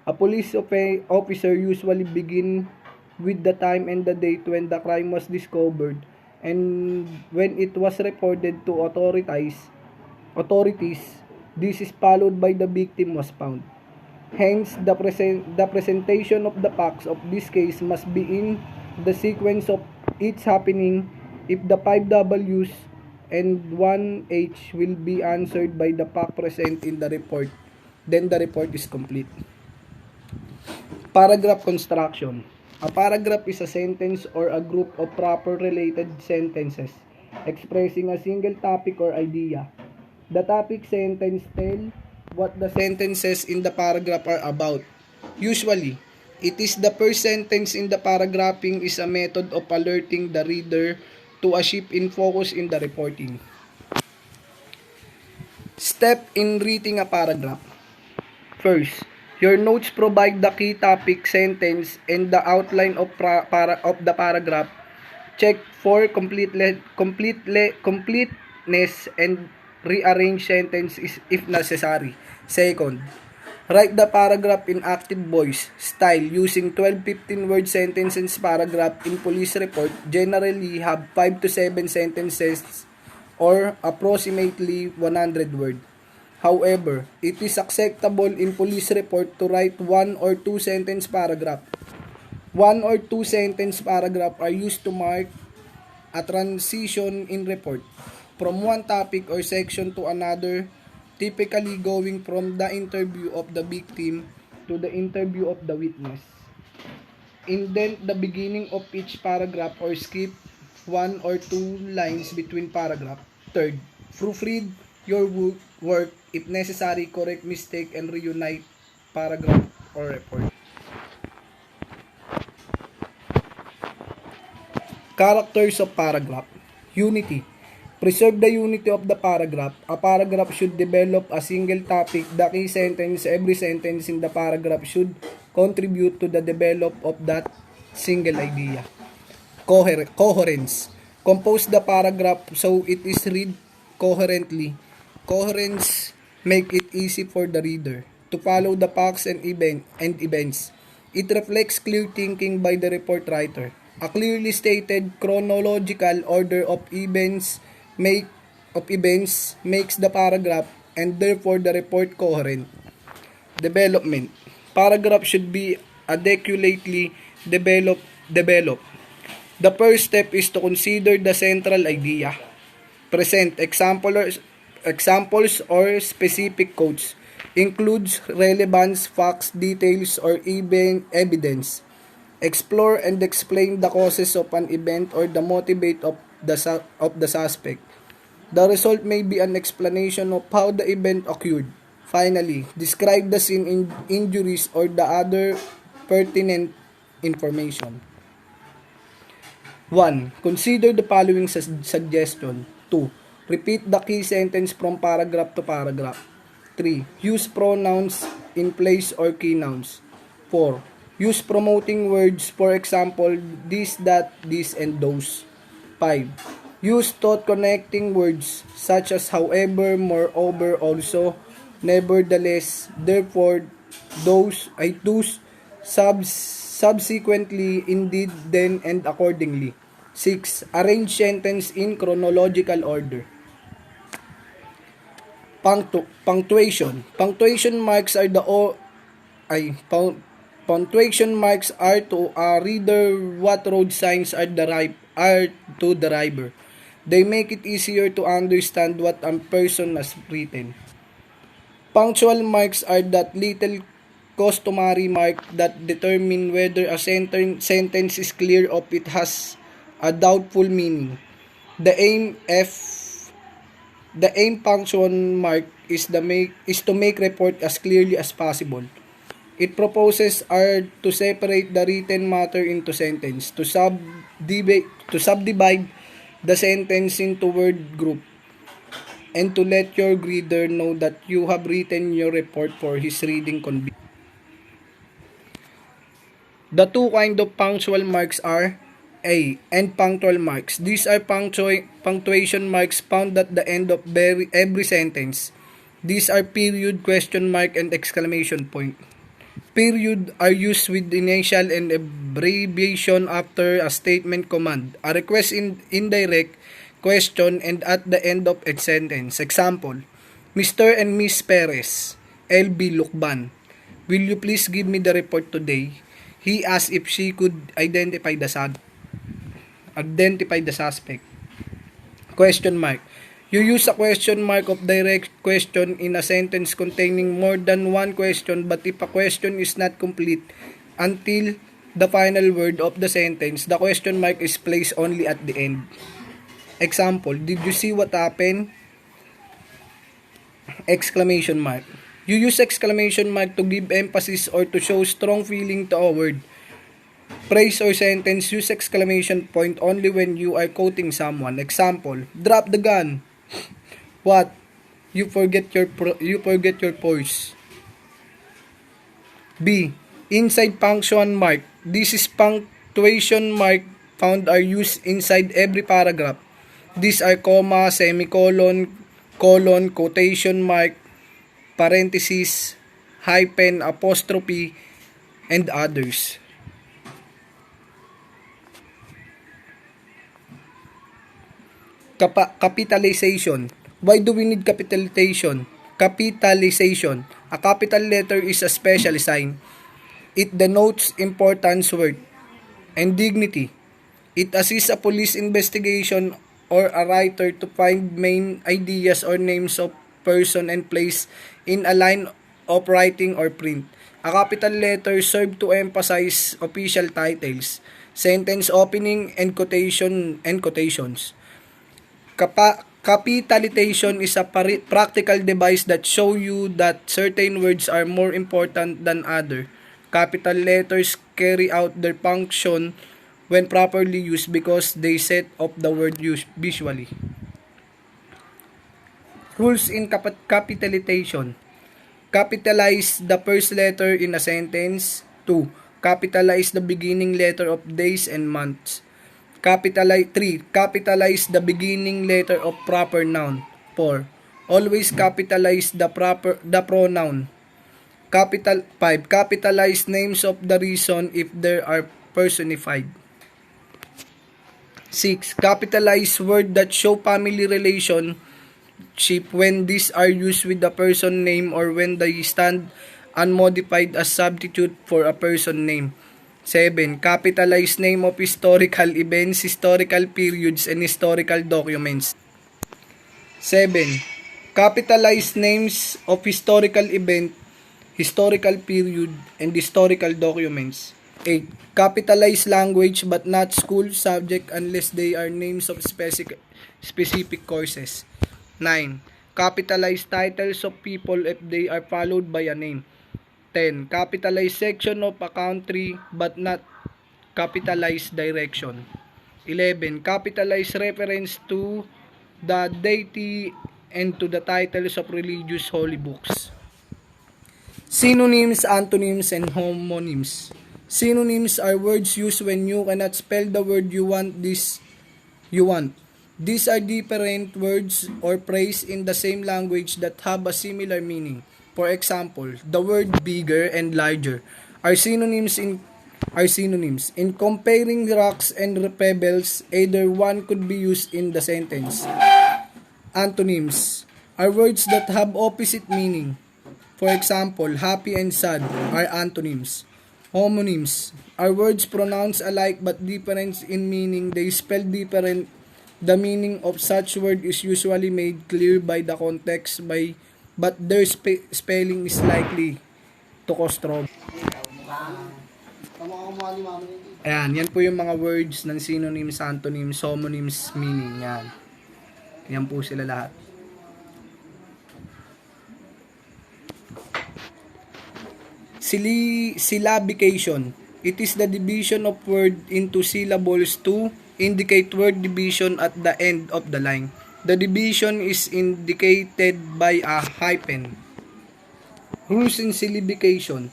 A police officer usually begin with the time and the date when the crime was discovered and when it was reported to authorities. This is followed by the victim was found. Hence, the presentation of the facts of this case must be in the sequence of its happening. If the 5 W's and 1 H will be answered by the fact present in the report, then the report is complete. Paragraph construction. A paragraph is a sentence or a group of proper related sentences expressing a single topic or idea. The topic sentence tell what the sentences in the paragraph are about. Usually, it is the first sentence in the paragraphing is a method of alerting the reader to a shift in focus in the reporting. Step in reading a paragraph. First, your notes provide the key topic, sentence, and the outline of the paragraph. Check for completeness and rearrange sentences if necessary. Second, write the paragraph in active voice style using 12-15 word sentences. Paragraph in police report generally have 5 to 7 sentences or approximately 100 words. However, it is acceptable in police report to write 1 or 2 sentence paragraph. 1 or 2 sentence paragraph are used to mark a transition in report from one topic or section to another, typically going from the interview of the victim to the interview of the witness. Indent the beginning of each paragraph or skip 1 or 2 lines between paragraph. Third, proofread your work. If necessary, correct mistake and reunite paragraph or report. Characters of paragraph. Unity. Preserve the unity of the paragraph. A paragraph should develop a single topic. The key sentence, every sentence in the paragraph should contribute to the development of that single idea. Coherence. Compose the paragraph so it is read coherently. Coherence make it easy for the reader to follow the facts and events. It reflects clear thinking by the report writer. A clearly stated chronological order of events makes the paragraph and therefore the report coherent. Development. Paragraph should be adequately developed. The first step is to consider the central idea. Present examples or specific quotes. Includes relevance, facts, details, or even evidence. Explore and explain the causes of an event or the motivate of the suspect. The result may be an explanation of how the event occurred. Finally, describe the scene injuries or the other pertinent information. 1. Consider the following suggestion. 2. Repeat the key sentence from paragraph to paragraph. 3. Use pronouns in place or key nouns. 4. Use promoting words, for example, this, that, this, and those. 5. Use thought-connecting words such as however, moreover, also, nevertheless, therefore, those, subsequently, indeed, then, and accordingly. 6. Arrange sentence in chronological order. Punctuation. Punctuation marks are punctuation marks are to a reader what road signs are to the driver. They make it easier to understand what a person has written. Punctual marks are that little customary mark that determine whether a sentence is clear or it has a doubtful meaning. The aim punctuation mark is to make report as clearly as possible. It proposes are to separate the written matter into sentence, to subdivide the sentence into word group, and to let your reader know that you have written your report for his reading convenience. The two kinds of punctual marks are A. End punctual marks. These are punctuation marks found at the end of every sentence. These are period, question mark, and exclamation point. Period are used with initial and abbreviation after a statement command, a request indirect question, and at the end of a sentence. Example, Mr. and Miss Perez, LB Lukban, will you please give me the report today? He asked if she could identify the suspect. Question mark. You use a question mark of direct question in a sentence containing more than one question, but if a question is not complete until the final word of the sentence, the question mark is placed only at the end. Example, did you see what happened? Exclamation mark. You use exclamation mark to give emphasis or to show strong feeling to a word. Phrase or sentence, use exclamation point only when you are quoting someone. Example, drop the gun. What? You forget your purse. B. Inside punctuation mark. This is punctuation mark found are used inside every paragraph. These are comma, semicolon, colon, quotation mark, parenthesis, hyphen, apostrophe, and others. Capitalization. Why do we need capitalization? Capitalization. A capital letter is a special sign. It denotes importance, worth, and dignity. It assists a police investigation or a writer to find main ideas or names of person and place in a line of writing or print. A capital letter serves to emphasize official titles, sentence opening, and quotations. Capitalization is a practical device that shows you that certain words are more important than other. Capital letters carry out their function when properly used because they set up the word used visually. Rules in capitalization. Capitalize the first letter in a sentence. 2. Capitalize the beginning letter of days and months. 3. Capitalize the beginning letter of proper noun. 4. Always capitalize the pronoun. 5. Capitalize names of the reason if they are personified. 6. Capitalize words that show family relationship when these are used with the person name or when they stand unmodified as substitute for a person name. 7. Capitalized name of historical events, historical periods, and historical documents. 7. Capitalized names of historical event, historical period, and historical documents. 8. Capitalized language but not school subject unless they are names of specific courses. 9. Capitalized titles of people if they are followed by a name. 10. Capitalized section of a country but not capitalized direction. 11. Capitalized reference to the deity and to the titles of religious holy books. Synonyms, antonyms, and homonyms. Synonyms are words used when you cannot spell the word you want. These are different words or phrase in the same language that have a similar meaning. For example, the word bigger and larger are synonyms in comparing rocks and pebbles. Either one could be used in the sentence. Antonyms are words that have opposite meaning. For example, happy and sad are antonyms. Homonyms are words pronounced alike but different in meaning. They spell different. The meaning of such word is usually made clear by the context, but their spelling is likely to cause trouble. Ayan, yan po yung mga words ng synonyms, antonyms, homonyms, meaning. Yan po sila lahat. Syllabication. It is the division of word into syllables to indicate word division at the end of the line. The division is indicated by a hyphen. Rules in syllabication.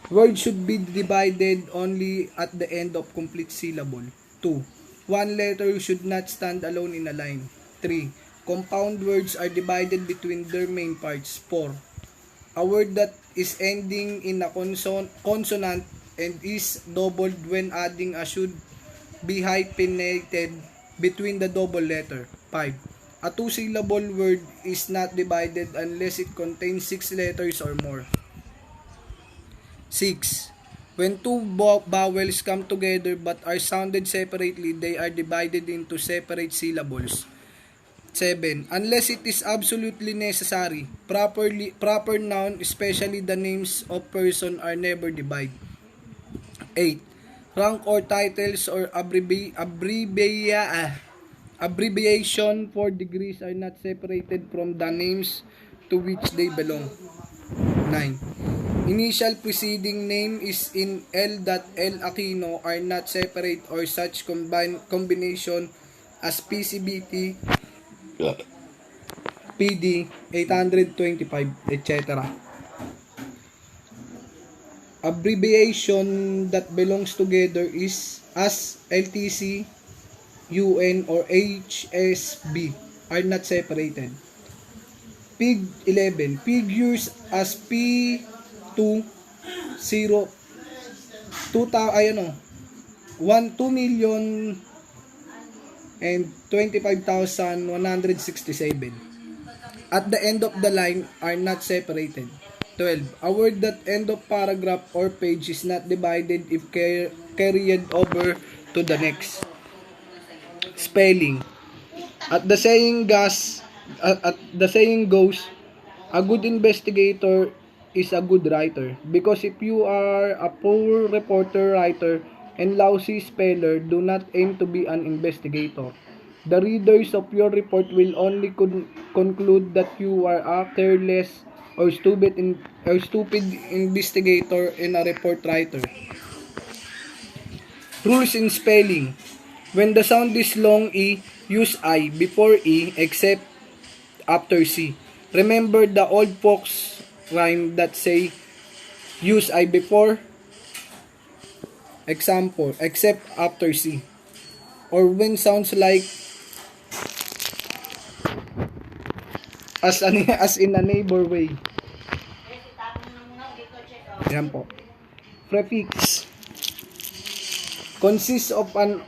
Words should be divided only at the end of complete syllable. 2. One letter should not stand alone in a line. 3. Compound words are divided between their main parts. 4. A word that is ending in a consonant and is doubled when adding a should be hyphenated between the double letter. 5. A two-syllable word is not divided unless it contains 6 letters or more. 6. When two vowels come together but are sounded separately, they are divided into separate syllables. 7. Unless it is absolutely necessary, proper noun, especially the names of person, are never divided. 8. Rank or titles or abbreviation for degrees are not separated from the names to which they belong. 9. Initial preceding name is in L. Aquino are not separate or such combination as PCBT, PD 825, etc. Abbreviation that belongs together is as LTC, UN, or HSB are not separated. Pig 11. Figures as P2 0 2,000,000 and 25,167 at the end of the line are not separated. 12. A word that end of paragraph or page is not divided if carried over to the next. Spelling. At the saying goes, a good investigator is a good writer. Because if you are a poor reporter writer and lousy speller, do not aim to be an investigator. The readers of your report will only conclude that you are a careless or stupid investigator and a report writer. Rules in spelling. When the sound is long E, use I before E except after C. Remember the old folks rhyme that say, use I before, example, except after C. Or when sounds like as in a neighbor way. Yan po. Prefix consists of on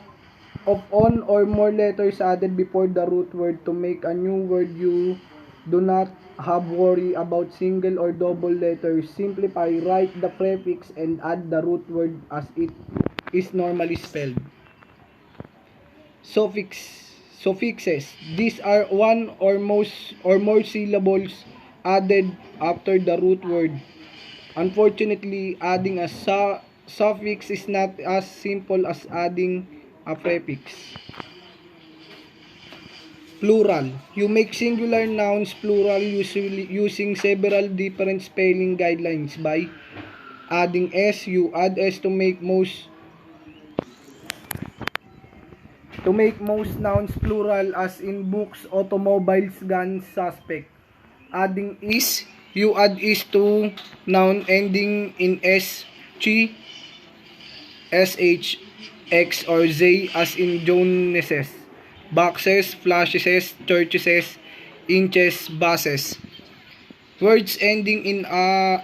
or more letters added before the root word to make a new word. You do not have worry about single or double letters, simplify, write the prefix and add the root word as it is normally spelled. Suffixes. These are one or more syllables added after the root word. Unfortunately, adding a suffix is not as simple as adding a prefix. Plural. You make singular nouns plural usually using several different spelling guidelines by adding s. You add s to make most nouns plural, as in books, automobiles, guns, suspect. Adding is. You add is to noun ending in s, chi, sh, x, or z, as in Joneses, boxes, flashes, churches, inches, buses. Words ending in o.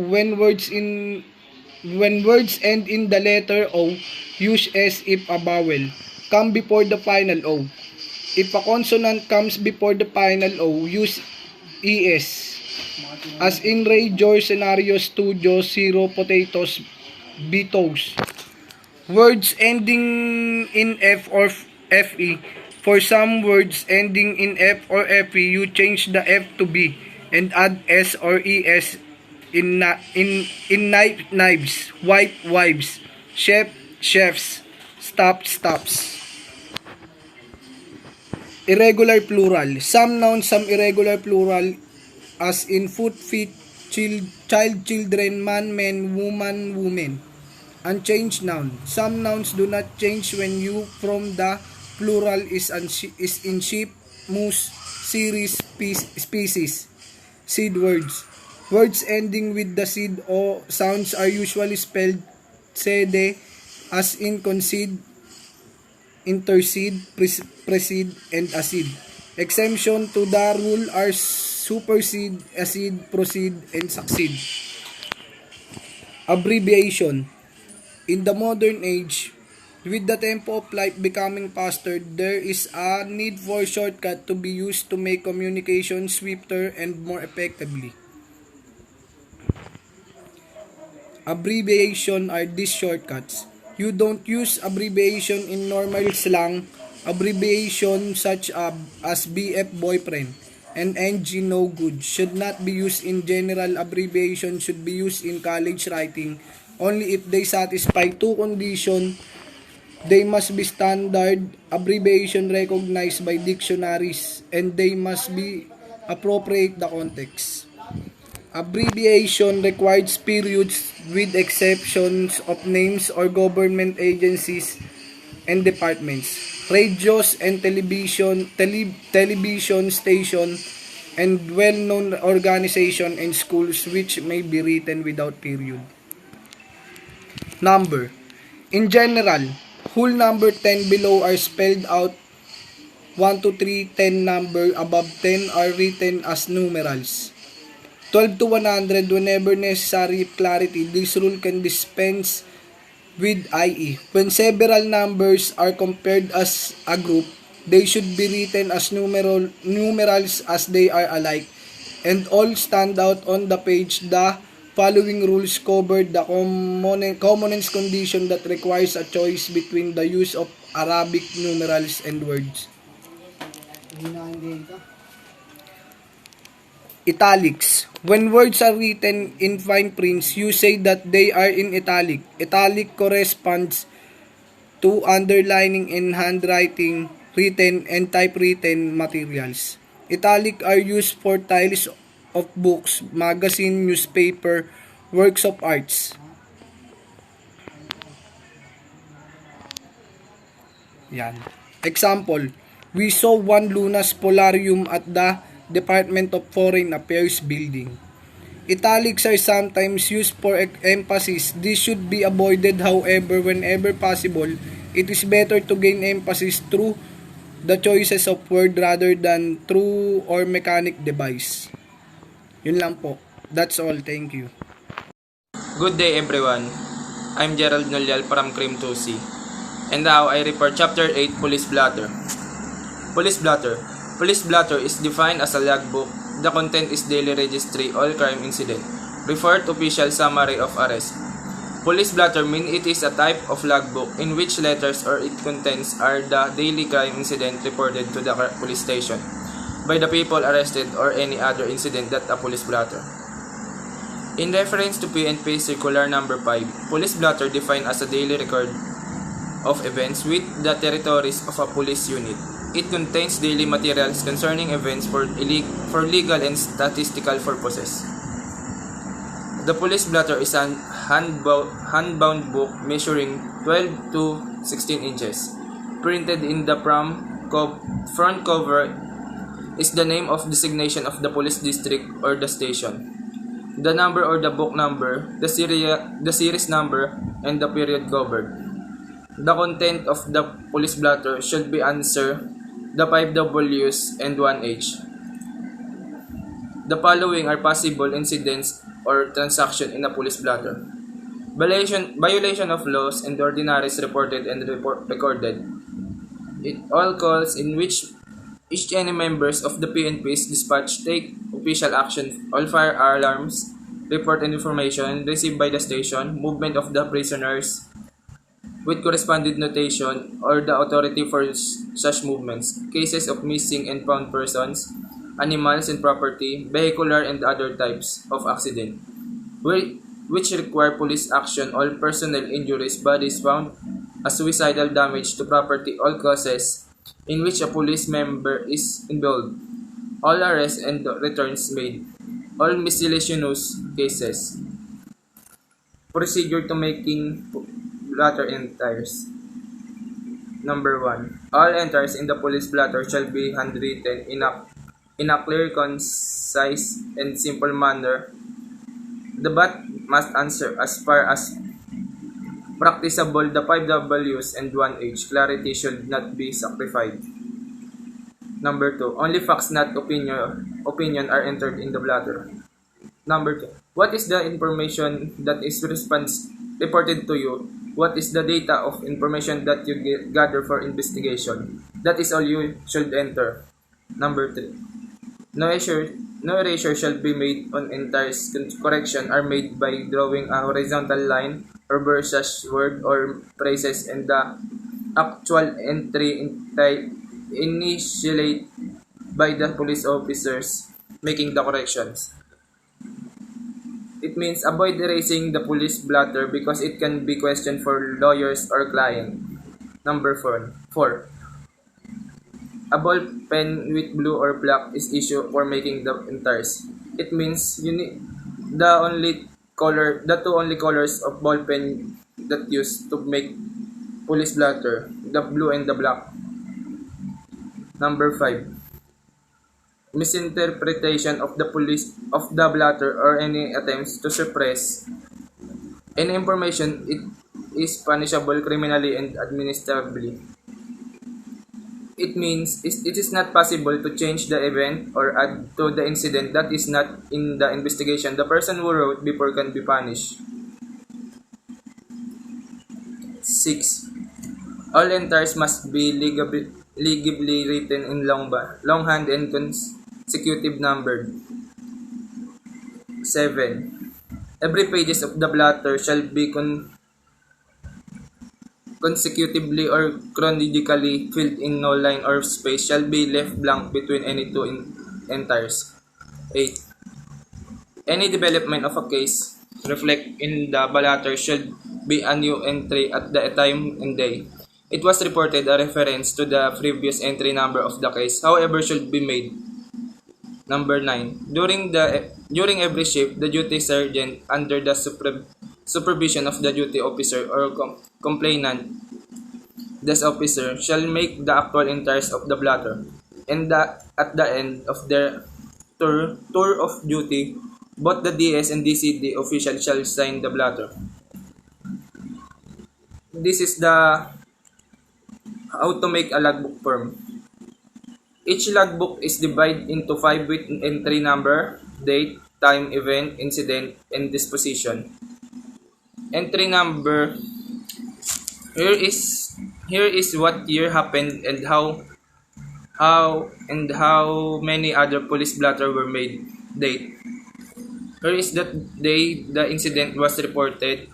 When words end in the letter o, use s if a vowel come before the final o. If a consonant comes before the final o, use es. As in radio, scenario, studio, zero, potatoes, betos. Words ending in f or fe. For some words ending in f or fe, you change the f to b and add s or es in knives, wife, wives, chef, chefs, stop, stops. Irregular plural. Some nouns, some irregular plural, as in foot, feet, child, children, man, men, woman, women. Unchanged noun. Some nouns do not change when you from the plural is in sheep, moose, series, species. Seed words. Words ending with the seed o sounds are usually spelled sede, as in concede, intercede, precede, and accede. Exemption to the rule are supersede, accede, proceed, and succeed. Abbreviation. In the modern age, with the tempo of life becoming faster, there is a need for shortcut to be used to make communication swifter and more effectively. Abbreviation are these shortcuts. You don't use abbreviation in normal slang. Abbreviation such as BF boyfriend and NG no good should not be used in general. Abbreviation should be used in college writing only if they satisfy two conditions. They must be standard abbreviation recognized by dictionaries, and they must be appropriate the context. Abbreviation requires periods with exceptions of names or government agencies and departments, radios and television station, and well-known organization and schools which may be written without period. Number. In general, whole number 10 below are spelled out. 1 to 3, 10 number above 10 are written as numerals. 12 to 100, whenever necessary clarity, this rule can dispense with IE. When several numbers are compared as a group, they should be written as numerals as they are alike, and all stand out on the page. The following rules cover the commonest condition that requires a choice between the use of Arabic numerals and words. Italics. When words are written in fine print, you say that they are in italic. Italic corresponds to underlining in handwriting, written, and typewritten materials. Italic are used for titles of books, magazine, newspaper, works of arts. Yan. Example, we saw one Lunas Polarium at the Department of Foreign Affairs building. Italics are sometimes used for emphasis. This should be avoided, however, whenever possible. It is better to gain emphasis through the choices of word rather than through or mechanic device. Yun lang po. That's all. Thank you. Good day everyone. I'm Gerald Nolyal from Crim 2C. And now I report Chapter 8, Police Blotter. Police Blotter. Police blotter is defined as a logbook The content is daily registry, all crime incident. Report official summary of arrest. Police blotter mean it is a type of logbook in which letters or its contents are the daily crime incident reported to the police station by the people arrested or any other incident that a police blotter. In reference to PNP Circular Number 5, police blotter defined as a daily record of events with the territories of a police unit. It contains daily materials concerning events for legal and statistical purposes. The police blotter is a handbound book measuring 12 to 16 inches. Printed in the front cover is the name of designation of the police district or the station, the number or the book number, the series number, and the period covered. The content of the police blotter should be answer the 5 W's and 1 H. The following are possible incidents or transaction in a police blotter. Violation of laws and ordinaries reported and recorded. All calls in which any members of the PNP's dispatch take official action. All fire alarms, report and information received by the station, movement of the prisoners with corresponding notation or the authority for such movements, cases of missing and found persons, animals and property, vehicular and other types of accident, which require police action, all personnel injuries, bodies found, a suicidal damage to property, all causes in which a police member is involved, all arrests and returns made, all miscellaneous cases. Procedure to making blotter entries. Number 1. All entries in the police blotter shall be handwritten in a clear, concise, and simple manner. The BAT must answer as far as practicable the 5 W's and 1 H. Clarity should not be sacrificed. Number 2. Only facts, not opinion are entered in the blotter. Number 2. What is the information that is reported to you? What is the data of information that you gather for investigation? That is all you should enter. Number 3. No erasure shall be made on entires. Correction are made by drawing a horizontal line or versus word or phrases and the actual entry initiated by the police officers making the corrections. It means avoid erasing the police blotter because it can be questioned for lawyers or client. Number 4. A ball pen with blue or black is issued for making the entires. It means you need the two only colors of ball pen that used to make police blotter, the blue and the black. Number 5. Misinterpretation of the blotter or any attempts to suppress any information, it is punishable criminally and administratively. It means it is not possible to change the event or add to the incident that is not in the investigation. The person who wrote before can be punished. 6. All entries must be legibly written in longhand and consecutive numbered. 7. Every pages of the blotter shall be consecutively or chronologically filled in. No line or space shall be left blank between any two entries. 8. Any development of a case reflect in the blotter should be a new entry at the time and day. It was reported a reference to the previous entry number of the case, however, should be made. Number 9. During every shift, the duty sergeant under the supervision of the duty officer or complainant desk officer shall make the actual entries of the blotter, and at the end of their tour of duty, both the DS and DCD official shall sign the blotter. This is the how to make a logbook form. Each logbook is divided into 5 with entry number, date, time, event, incident, and disposition. Entry number. Here is what year happened and how how many other police blotter were made. Date. Here is that day the incident was reported.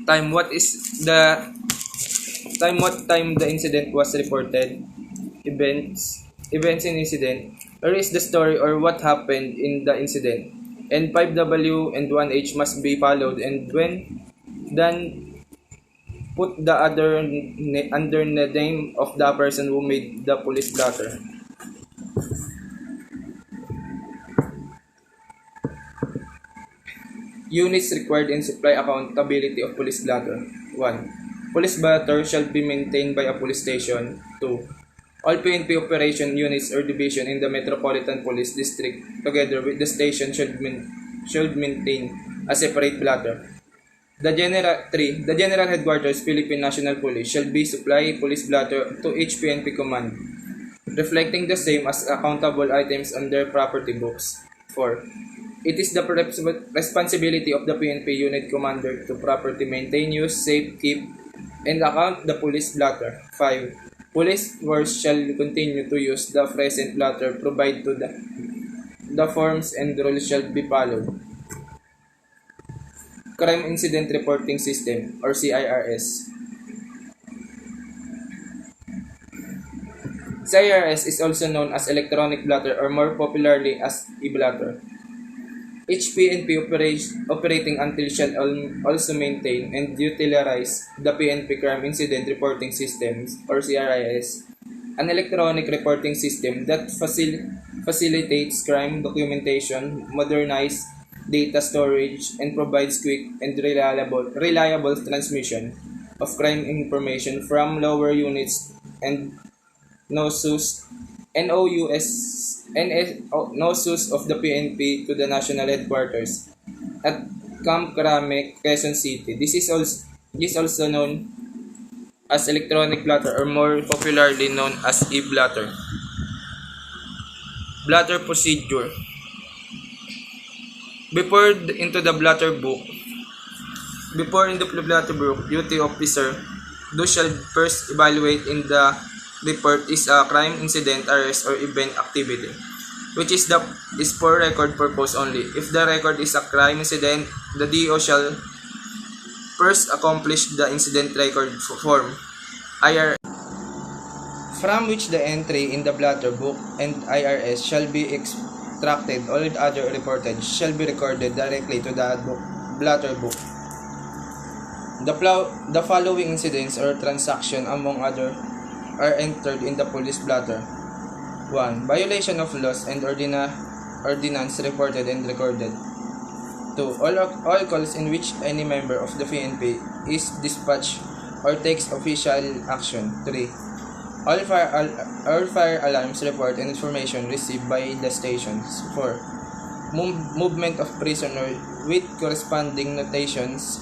Time. What is the time? What time the incident was reported? Events in incident. Here is the story or what happened in the incident. And 5W and 1H must be followed, and when done, put the other under the name of the person who made the police blotter. Units required in supply accountability of police blotter. 1. Police blotter shall be maintained by a police station. 2. All PNP operation units or division in the Metropolitan Police District together with the station should maintain a separate blotter. The General Headquarters Philippine National Police shall be supply police blotter to each PNP command, reflecting the same as accountable items on their property books. 4. It is the responsibility of the PNP unit commander to properly maintain, use, save, keep, and account the police blotter. 5. Police force shall continue to use the present blotter provided to the forms and rules shall be followed. Crime Incident Reporting System or CIRS. CIRS is also known as electronic blotter or more popularly as e-blotter. Each PNP operating until shall also maintain and utilize the PNP Crime Incident Reporting Systems or CRIS, an electronic reporting system that facilitates crime documentation, modernized data storage, and provides quick and reliable transmission of crime information from lower units and NOSUS of the PNP to the national headquarters at Camp Crame, Quezon City. This is also known as electronic blotter or more popularly known as e-blotter. Blotter procedure. Before in the blotter book, duty officer shall first evaluate in the report is a crime incident, arrest, or event activity, which is for record purpose only. If the record is a crime incident, the DO shall first accomplish the incident record form, IR, from which the entry in the blotter book and IRS shall be extracted. All other reported shall be recorded directly to the blotter book. The following incidents or transaction among other are entered in the police blotter. 1. Violation of laws and ordinance reported and recorded. 2. All calls in which any member of the PNP is dispatched or takes official action. 3. All fire alarms report and information received by the stations. 4. Movement of prisoner with corresponding notations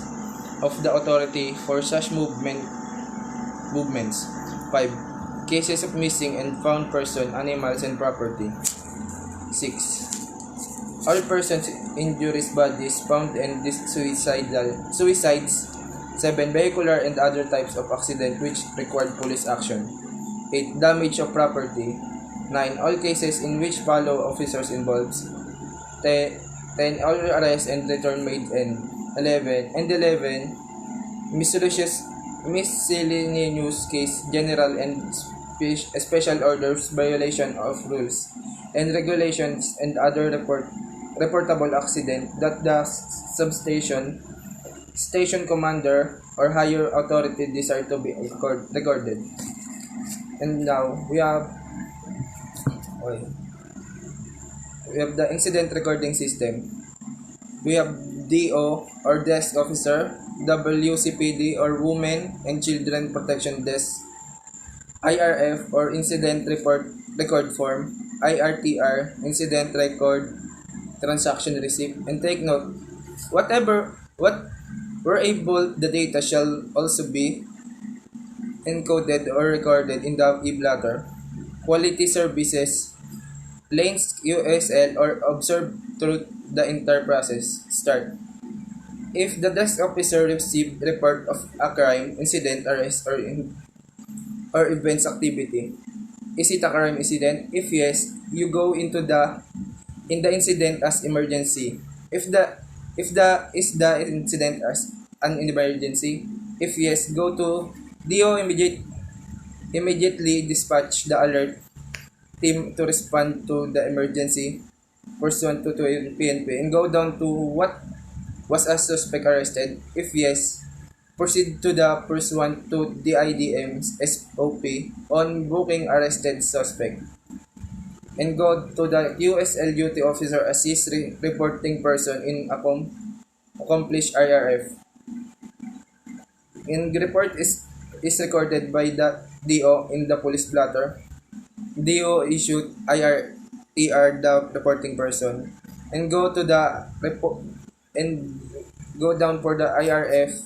of the authority for such movements. 5. Cases of missing and found person, animals, and property. 6. All persons, injuries, bodies found and suicides. 7. Vehicular and other types of accident which required police action. 8. Damage of property. 9. All cases in which follow officers involved. 10. All arrests and return made in. 11. Miscellaneous case, general and special orders, violation of rules and regulations, and other reportable accident that the substation, station commander, or higher authority desire to be recorded. And now we have the incident recording system. We have DO or desk officer, WCPD or Women and Children Protection Desk, IRF or Incident Record Form, IRTR, Incident Record Transaction Receipt. And take note, what we're able, the data shall also be encoded or recorded in the e-blotter. Quality services, lanes USL or observed through the entire process. Start. If the desk officer received report of a crime, incident, arrest, or or events activity. Is it a crime incident? If yes, you go into the incident as emergency. If the incident as an emergency. If yes, go to DO immediately dispatch the alert team to respond to the emergency pursuant to PNP and go down to what was a suspect arrested. If yes, proceed to the pursuant to DIDM's SOP on booking arrested suspect and go to the USL duty officer assist reporting person in accomplish IRF. And the report is recorded by the DO in the police blotter. DO issued IRTR the reporting person and go to the report and go down for the IRF,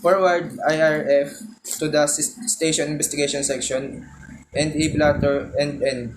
forward IRF to the station investigation section and e-blotter and end.